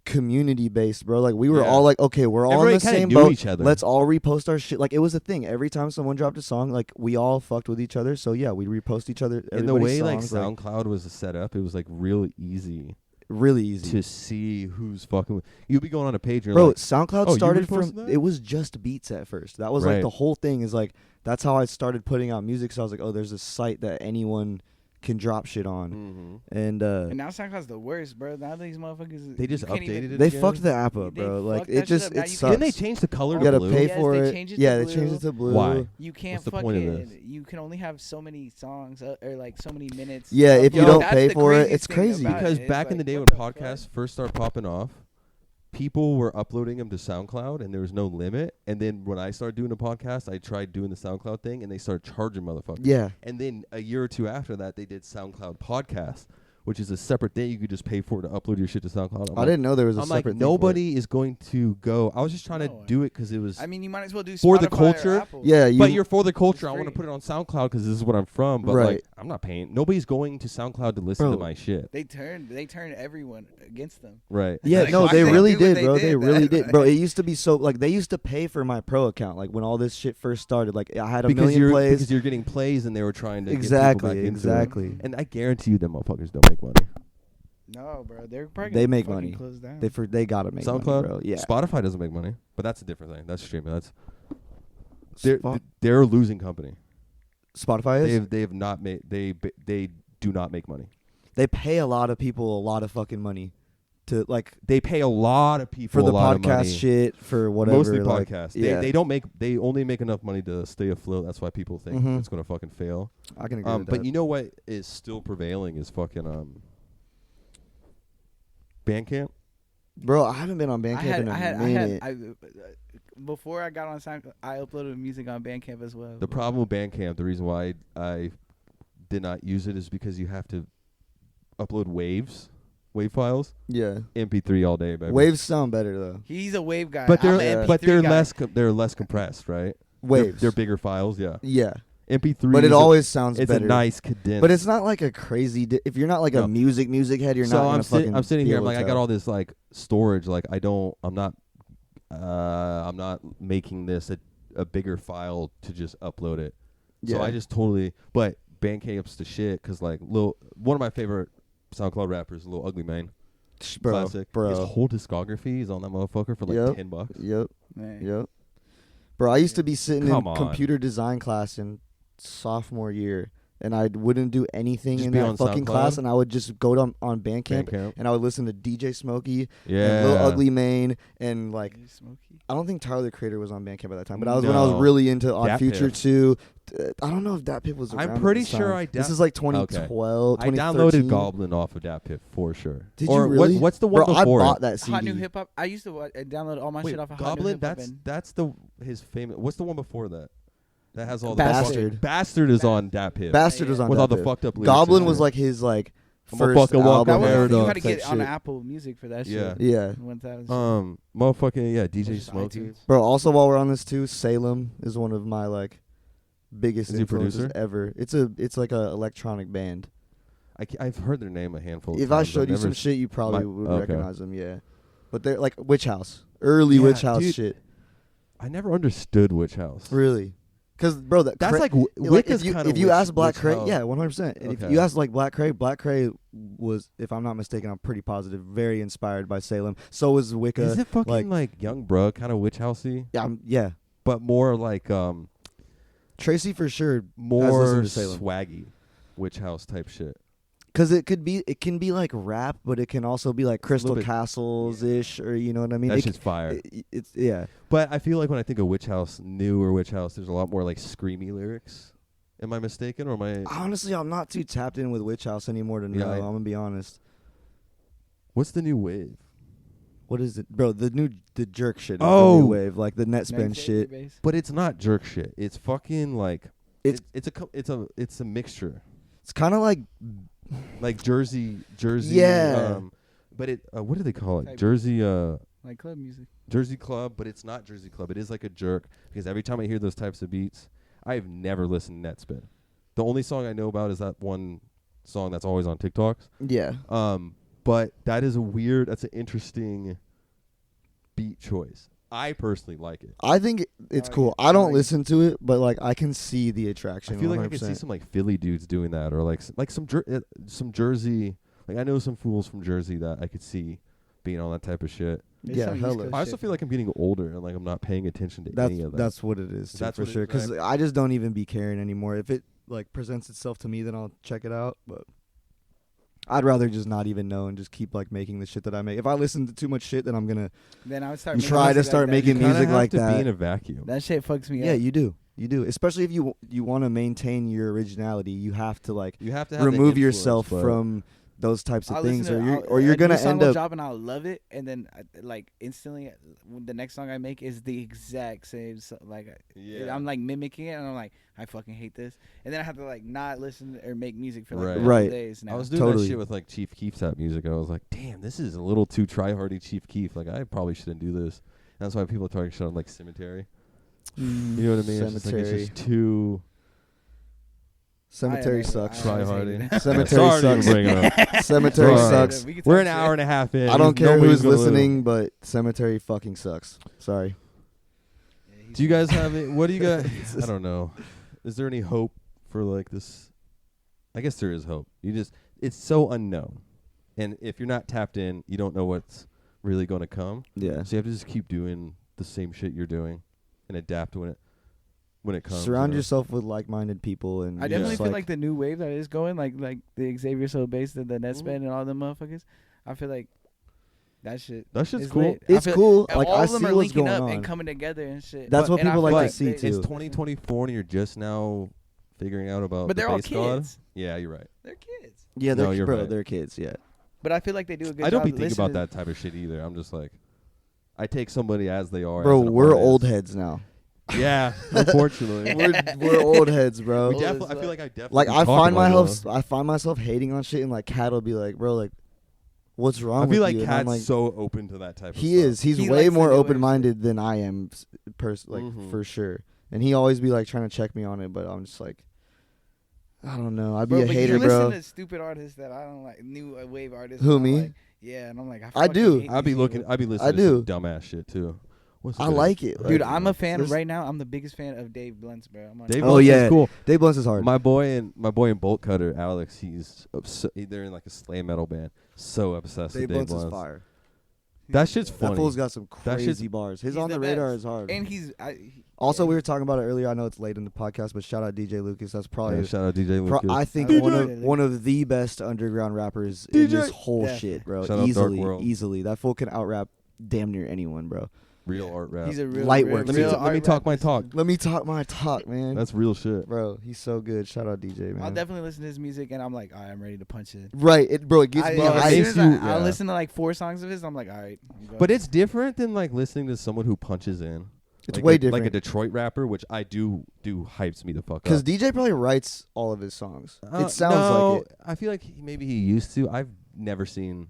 community based, bro. Like we were Yeah. all like, okay, we're all Everybody in the kinda same knew boat. each other. Let's all repost our shit. Like it was a thing. Every time someone dropped a song, like we all fucked with each other. So yeah, we repost each other. In the way everybody's like songs, SoundCloud was set up, it was like real easy really easy. to see who's fucking. You'd be going on a page, and you're Bro, like, SoundCloud oh, you started from reposted that? it was just beats at first. That was like Right. the whole thing is like that's how I started putting out music. So I was like, oh, there's a site that anyone can drop shit on. And And now SoundCloud's the worst, bro. Now these motherfuckers. They just you can't updated even- it they again? fucked the app up, They bro. Like fucked it that shit just up. Now it you sucks. Didn't they change the color You to gotta blue? pay Yes, for they it. changed it to Yeah, they blue. changed it to blue. Why? You can't What's the fucking. point of this? You can only have so many songs or like so many minutes. Yeah, of- if you Yo, don't that's pay the for it, craziest it's thing crazy. about Because it. It's back in the like, day when what the fuck? podcasts first started popping off, people were uploading them to SoundCloud and there was no limit. And then when I started doing a podcast, I tried doing the SoundCloud thing and they started charging motherfuckers. Yeah. And then a year or two after that, they did SoundCloud Podcast, which is a separate thing. You could just pay for to upload your shit to SoundCloud. I didn't know there was a I'm like, separate thing for it. nobody is going to go. I was just trying to No. do it because it was. I mean, you might as well do For the Spotify or culture? Apple. Yeah, but you're for the culture. I It's want to free. put it on SoundCloud because this is what I'm from. But Right. like, I'm not paying. Nobody's going to SoundCloud to listen to Bro. my shit. They turned everyone against them. Right. Yeah, Like, no, why they they really do what did, they bro. did, They really man? did, bro. It used to be so like they used to pay for my pro account, like when all this shit first started. Like I had a Because million plays. because you're getting plays and they were trying to get Exactly, people back into exactly. it. And I guarantee you, them motherfuckers don't make money. No, bro, they're probably They gonna make fucking money. Close down. They gotta make SoundCloud, money, bro. Yeah, Spotify doesn't make money, but that's a different thing. That's streaming. That's they're Spot- they're a losing company. Spotify is. They have not made they do not make money. They pay a lot of people a lot of fucking money to like They pay a lot of people for the a lot of money. podcast shit for whatever. Mostly like, podcasts. Yeah, They don't make. They only make enough money to stay afloat. That's why people think Mhm. it's gonna fucking fail. I can agree with But that. you know what is still prevailing is fucking Bandcamp? Bro, I haven't been on Bandcamp in a minute. Before I got on SoundCloud, I uploaded music on Bandcamp as well. The problem with Bandcamp, the reason why I did not use it is because you have to upload wave files. Yeah. MP3 all day, baby. Waves sound better though. He's a wave guy. But I'm they're an but MP3 they're guy. less compressed, right? Waves. They're bigger files, yeah. Yeah. MP3. But it always sounds it's better. a nice condensed. But it's not like a crazy. If you're not like a music head, you're not gonna fucking. I'm sitting be here. I'm able like, to I got tell. all this like storage. Like, I'm not making this a bigger file to just upload it. So Yeah. I just totally. But Bandcamp's the shit because like one of my favorite SoundCloud rappers, Lil Ugly Mane. Classic. His whole discography is on that motherfucker for like $10. Yep. Man. Yep. Bro, I used to be sitting Come in on. computer design class in sophomore year, and I wouldn't do anything Just in be that on fucking SoundCloud? class, and I would just go on Bandcamp, Bandcamp. and I would listen to DJ Smokey, Yeah. and Lil Ugly Mane, and like Is it Smokey? I don't think Tyler the Creator was on Bandcamp at that time, but I was when I was No. really into Odd Dat Future Piff. too. I don't know if Dat Piff was around. I'm at pretty this sure time. I This da- is like 2012, I 2013. downloaded Goblin off of Dat Piff for sure. Did or you really? what's the one Bro, before I bought it? that CD. Hot New Hip Hop. I used to download all my Wait, shit off of Goblin. Hot New Hip Hop. That's his famous. What's the one before that? That has all Bastard. the Bastard is on Dat Piff. Bastard was on with Dat all the Piff. fucked up lyrics. Goblin and was shit. like his like I'm a first fucking walk album. up That Hair was, it you up had to type get on shit. Apple Music for that Yeah. shit. Yeah. When that was motherfucking DJ just Smokey. iTunes. Bro, also while we're on this too, Salem is one of my like biggest Is he a influences producer? ever. It's like a electronic band. I've heard their name a handful of If times. I showed I've you never some shit, you probably my- would okay. recognize them. Yeah, but they're like Witch House, early Yeah, Witch House dude. shit. I never understood Witch House. Really, because bro, That's like like Wicca's kind of. if you ask Black Witch Cray, House. yeah, 100%. And if Okay. you ask like Black Cray was, if I'm not mistaken, I'm pretty positive, very inspired by Salem. So was Wicca. Is it fucking like- like Young Bruh kind of Witch Housey, Yeah, but more like Tracy for sure. more listened to Salem. swaggy Witch House type shit. Because it can be like rap, but it can also be like Crystal bit- Castles ish, or you know what I mean. That It shit's fire. It's yeah. But I feel like when I think of Witch House, newer Witch House, there's a lot more like screamy lyrics. Am I mistaken, or am I? Honestly, I'm not too tapped in with Witch House anymore to know. Yeah, I'm gonna be honest. What's the new wave? What is it, bro? The jerk shit. Is the Oh. new wave, like the net spend shit. But it's not jerk shit. It's fucking like It's- it's a mixture. It's kind of like Like Jersey. Yeah. But it what do they call it? Type- Jersey like club music. Jersey Club, but it's not Jersey Club. It is like a jerk because every time I hear those types of beats, I've never listened to Netspin. The only song I know about is that one song that's always on TikToks. yeah. But that's an interesting beat choice. I personally like it. I think it's like cool. it. I I don't like it. listen to it, but like I can see the attraction. I feel like I 100%. could see some like Philly dudes doing that, or like some Jersey. Like I know some fools from Jersey that I could see being on that type of shit. There's Yeah, some East hella. Coast I also shit. feel like I'm getting older and like I'm not paying attention to any of that. That's what it is. Too, That's for what it sure. is, Because right? I just don't even be caring anymore. If it like presents itself to me, then I'll check it out. But I'd rather just not even know and just keep like making the shit that I make. If I listen to too much shit, then I'm gonna Then I would start. try making to music start like making that. You kinda music have like to that. be in a vacuum. That shit fucks me Yeah, up. you do. You do. Especially if you want to maintain your originality, you have to like You have to have the remove influence, yourself but from those types of I'll things, listen to- or you're a gonna new song end will up. drop and I'll love it, and then like instantly, the next song I make is the exact same. I'm like mimicking it, and I'm like, I fucking hate this, and then I have to like not listen or make music for like Right. a couple Right. days now. I was doing Totally. that shit with like Chief Keef type music. I was like, damn, this is a little too try-hardy Chief Keef. Like I probably shouldn't do this. And that's why people are talking shit on like Cemetery. You know what I mean? It's just, like, Cemetery. it's just too Cemetery sucks. try hardy. Cemetery Sorry to sucks. bring it up. Cemetery Sorry. sucks. We're an hour and a half in. I don't care Nobody's who's gonna listening, but Cemetery fucking sucks. Sorry. Do you guys have it? What do you got? I don't know. Is there any hope for like this? I guess there is hope. It's so unknown. And if you're not tapped in, you don't know what's really going to come. Yeah. So you have to just keep doing the same shit you're doing and adapt when it comes. Surround you know? yourself with like-minded people, and I definitely just, feel like the new wave that is going, like the Xavier Soul Bass, the Netspend, and all them motherfuckers. I feel like that shit. That shit's is cool. lit. I it's feel- cool. and Like all I of them see are what's linking going up on. and coming together and shit. That's what and I people feel like to see, they- too. It's 2024 and you're just now figuring out about But the they're all bass god? kids. Yeah, you're right. They're kids. Yeah, No, they're you're bro, right. they're kids. Yeah. But I feel like they do a good I don't job be thinking listening about that type of shit either. I'm just like, I take somebody as they are. Bro, as an we're artist. old heads now. Yeah, unfortunately. we're old heads, bro. We Old definitely, as I feel fuck. like I definitely Like I talk find about myself hating on shit, and like Cat will be like, bro, like, what's wrong I with feel like you? And I'm Cat's like, so open to that type of he stuff. is. He's He way likes to more do it and open minded than I am, for sure. And he always be like trying to check me on it, but I'm just like, I don't know. I'd be Bro, a but hater, you listen bro. to stupid artists that I don't like, new wave artists. Who, and I'm me? like, yeah, and I'm like, I fucking do. hate I'd be these looking. people. I'd be listening I to do. some dumbass shit too. What's I the like it. Dude, Like, I'm a fan this- right now. I'm the biggest fan of Dave Blunts, bro. I'm on Dave Oh, Blunts yeah. is cool. Dave Blunts is hard. My boy and Bolt Cutter, Alex. They're in like a slam metal band. So obsessed Dave with Dave Blunts is Blunts. fire. That shit's That funny. fool's got some That shit's- crazy bars. His He's On the the Radar best. is hard. And Also, we were talking about it earlier. I know it's late in the podcast, but shout out DJ Lucas. That's probably Yeah, shout out DJ Lucas. I think DJ. one of the best underground rappers in this whole Yeah. shit, bro. Shout out Dark Easily, World. easily. That fool can out rap damn near anyone, bro. Real art rap. he's a real Light real, work. let me, real let me art talk my rapper. talk. Let me talk my talk, man. That's real shit. Bro, he's so good. Shout out DJ, man. I'll definitely listen to his music, and I'm like, all right, I'm ready to punch it. Right, it gets me As hyped. soon hyped. as you- I'll yeah. listen to like 4 songs of his. I'm like, all right. I'm going. But it's different than like listening to someone who punches in. It's Like way Like a different. Detroit rapper, which I do hypes me the fuck up. Because DJ probably writes all of his songs. It sounds no, like it. I feel like maybe he used to. I've never seen.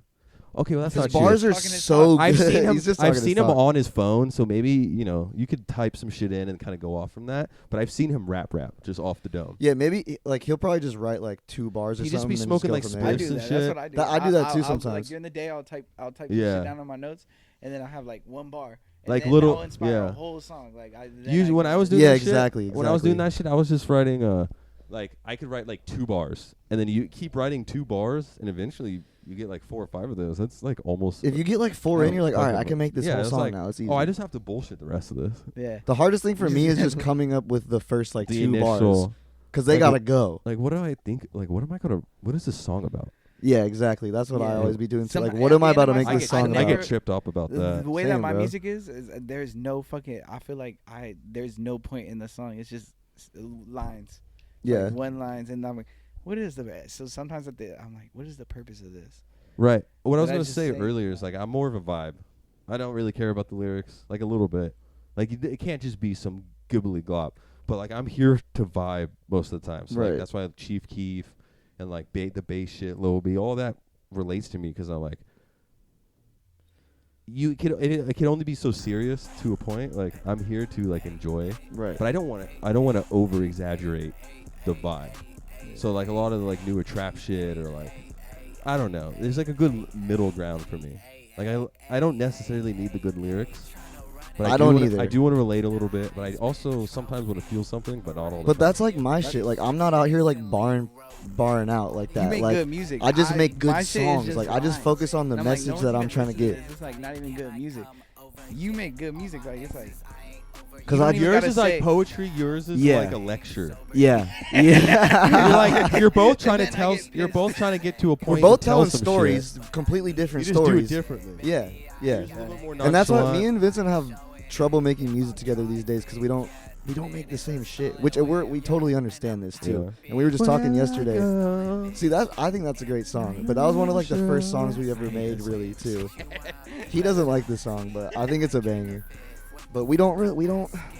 Okay, well that's His not true. bars are Talking his so talk. good. I've seen him. He's just I've talking his seen him talk. on his phone, so maybe you could type some shit in and kind of go off from that. But I've seen him rap just off the dome. Yeah, maybe like he'll probably just write like 2 bars or He something. just be and then smoking, go like, from I there. do and that. shit. That's what I do. I do that too Like sometimes. during the day, I'll type this Yeah. shit down on my notes, and then I have like 1 bar. And Like then little- that'll inspire yeah. a whole song. Like Usually when I was doing Yeah, that shit, exactly, when I was doing exactly. that shit, I was just writing like I could write like 2 bars, and then you keep writing 2 bars, and eventually you get like 4 or 5 of those. That's like almost. If you get like 4 in, you're like, all right, I can make this Yeah, whole it's song like, now. It's easy. oh, I just have to bullshit the rest of this. Yeah. The hardest thing for me is just coming up with the first like The 2 bars. initial. Because they like, gotta go. Like, what do I think? Like, what am I gonna? What is this song about? Yeah, exactly. That's what I Yeah. always be doing. Too. Some- Like, what at am the I end about of to my- make this song I about? get tripped up about The that. way Same, that my bro. music is there's no fucking. I feel like there's no point in the song. It's just lines. Yeah. Like 1 lines, and I'm like, what is the? So sometimes I'm like, what is the purpose of this? Right. What I was But I gonna just say say- earlier is like I'm more of a vibe. I don't really care about the lyrics, like a little bit. Like it can't just be some gibbly glop. But like I'm here to vibe most of the time. So Right. like that's why Chief Keef and like the bass shit, Lil B, all that relates to me because I'm like, it can only be so serious to a point. Like I'm here to like enjoy, Right. but I don't want to over exaggerate the vibe. So like a lot of the like newer trap shit or like I don't know. There's like a good middle ground for me. Like I don't necessarily need the good lyrics. But I don't wanna, either. I do want to relate a little bit, but I also sometimes want to feel something, but not all the But time. that's like my shit. Like I'm not out here like barring out like that. You make like good music. I just make good my shit is songs. just Like I just lines. focus on the And I'm like, message no one's that I'm gonna trying to listen get. this. It's like not even good music. You make good music. Like it's like. Because you I don't even yours gotta is like say- poetry. Yours is Yeah. like a lecture. yeah, You're yeah. like you're both trying to then I tell. get You're pissed. both trying to get to a point. We're both to tell telling some stories, shit. completely You different just do stories. it differently. Yeah, yeah. Yours is a little more And that's why nonchalant. me and Vincent have trouble making music together these days because we don't make the same shit. Which we totally understand this too. Yeah. And we were just talking yesterday. See that I think that's a great song. But that was one of like the first songs we ever made, really too. He doesn't like the song, but I think it's a banger. But we don't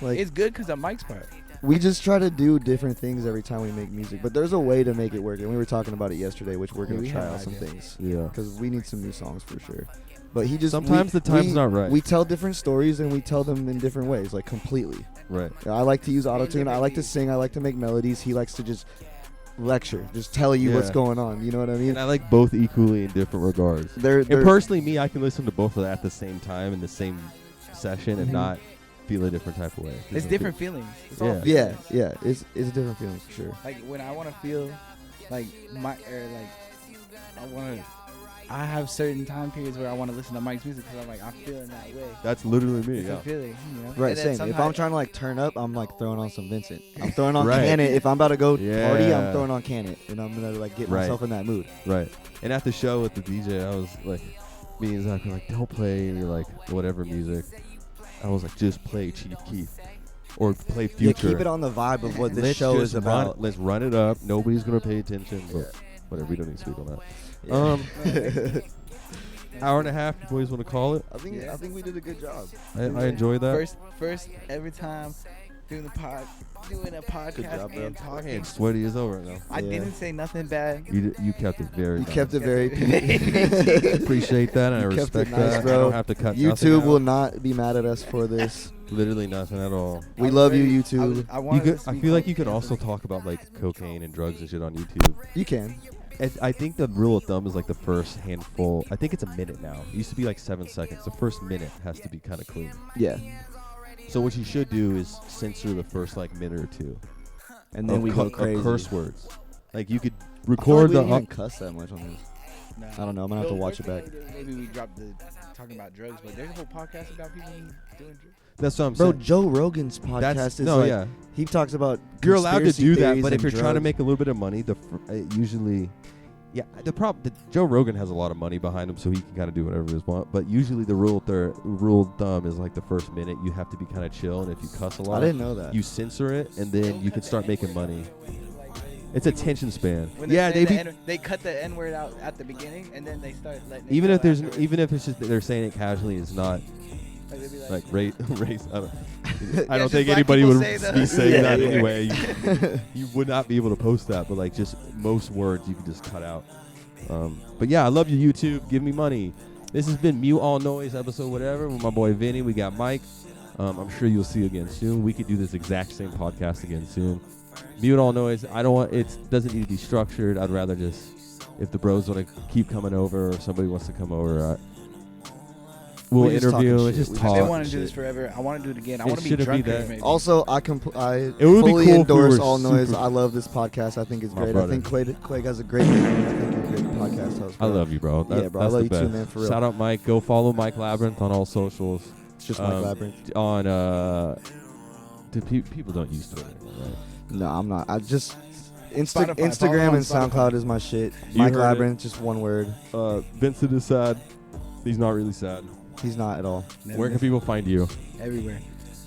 like. It's good because of Mike's part. We just try to do different things every time we make music. But there's a way to make it work, and we were talking about it yesterday, which we're Yeah, gonna we try have out some ideas. things Yeah. because we need some new songs for sure. But he just Sometimes the time's not right. We tell different stories and we tell them in different ways, like completely. Right. I like to use autotune. I different like to beats. sing. I like to make melodies. He likes to just lecture, just tell you what's Yeah. going on. You know what I mean? And I like both equally in different regards. They're And personally, me, I can listen to both of that at the same time in the same session and Mhm. not feel a different type of way. It's different feelings. It's all Yeah. feelings. yeah. It's a different feeling for sure. Like when I want to feel like I have certain time periods where I want to listen to Mike's music because I'm like, I'm feeling that way. That's literally me. It's Yeah. a feeling, you know? Right, And then same. If I'm sometimes- trying to like turn up, I'm like throwing on some Vincent. I'm throwing on Right. Can It. If I'm about to go party, Yeah. I'm throwing on Can It, and I'm gonna like get Right. myself in that mood. Right. And at the show with the DJ, I was like, me and Zach were like, don't play any like whatever music. I was like, just play Chief Keef or play Future. Yeah, keep it on the vibe of what this Let's show just is about. Let's run it up. Nobody's gonna pay attention. But Whatever. We don't need to speak on that. Yeah. Hour and a half. You boys want to call it? I think we did a good job. I enjoyed that. First every time doing a podcast job, bro. and My talking. hand's sweaty as over right now. I didn't say nothing bad. You kept it very. You nice. kept it very Appreciate that, and I You kept respect it nice, that. bro. I don't have to cut nothing YouTube out. will not be mad at us for this. Literally nothing at all. We love you, YouTube. I feel like you could also talk about like cocaine and drugs and shit on YouTube. You can. I think the rule of thumb is like the first handful. I think it's a minute now. It used to be like 7 seconds. The first minute has to be kind of clean. Yeah. So what you should do is censor the first like minute or two. And then we go crazy. Of curse words. Like you could I feel record like we the. didn't even cuss that much on this. No. I don't know. I'm gonna have to watch it back. Maybe we dropped the talking about drugs, but there's a whole podcast about people doing drugs. That's what I'm Bro, saying. Joe Rogan's podcast is like he talks about You're allowed to conspiracy do that, theories but if and you're trying to drugs. make a little bit of money, usually, Joe Rogan has a lot of money behind him, so he can kind of do whatever he wants. But usually, the rule of thumb is like the first minute you have to be kind of chill, and if you cuss a lot, I didn't know that. you censor it, and then you can start making money. It's attention span. When Yeah, they cut the N word out at the beginning, and then they start letting. even if it's just they're saying it casually, it's not like race. I don't think black anybody people would say that. be saying Yeah, that yeah. anyway. You would not be able to post that, but like just most words you could just cut out. But yeah, I love you, YouTube. Give me money. This has been Mute All Noise episode whatever with my boy Vinny. We got Mike. I'm sure you'll see you again soon. We could do this exact same podcast again soon. Mute All Noise. It doesn't need to be structured. I'd rather just if the bros want to keep coming over or somebody wants to come over. We'll We just interview talking and shit. just We talk. I've talk. been wanting to do shit. this forever. I want to do it again. I It want to be shouldn't be drunker. that. Maybe. Also, I It would be fully cool if we endorse were All Noise. super- I love this podcast. I think it's My great. brother. I think Quaig has a great name. I think you're a great podcast host. I bro. love you, bro. Yeah, bro, I That's love the you too, best. man, for real. Shout out Mike. Go follow Mike Labyrinth on all socials. It's just Mike Labyrinth. On people don't use Twitter anymore, right? No, I'm not. I just Spotify, follow Instagram on and Spotify. SoundCloud is my shit. You Mike heard it. Labyrinth, just one word. Vincent is sad. He's not really sad. He's not at all. Where can people find you? Everywhere.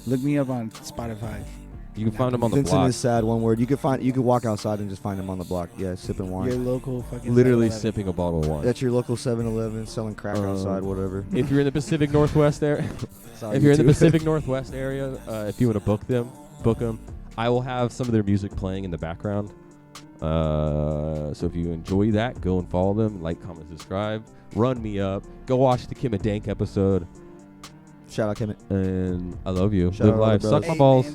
Look me up on Spotify. You can find him on the Vincent block. is sad. One word. You could walk outside and just find him on the block. Yeah, sipping wine. Your local fucking. Literally 7-Eleven. sipping a bottle of wine. That's your local 7-Eleven selling crack outside, whatever. If you're in the Pacific Northwest area, Sorry, if you're in the YouTube. Pacific Northwest area, if you want to book them. I will have some of their music playing in the background. So if you enjoy that, go and follow them, like, comment, subscribe, run me up, go watch the Kim and Dank episode, Shout out Kemet. and I love you. Shout Live out life, all the suck bros. my balls.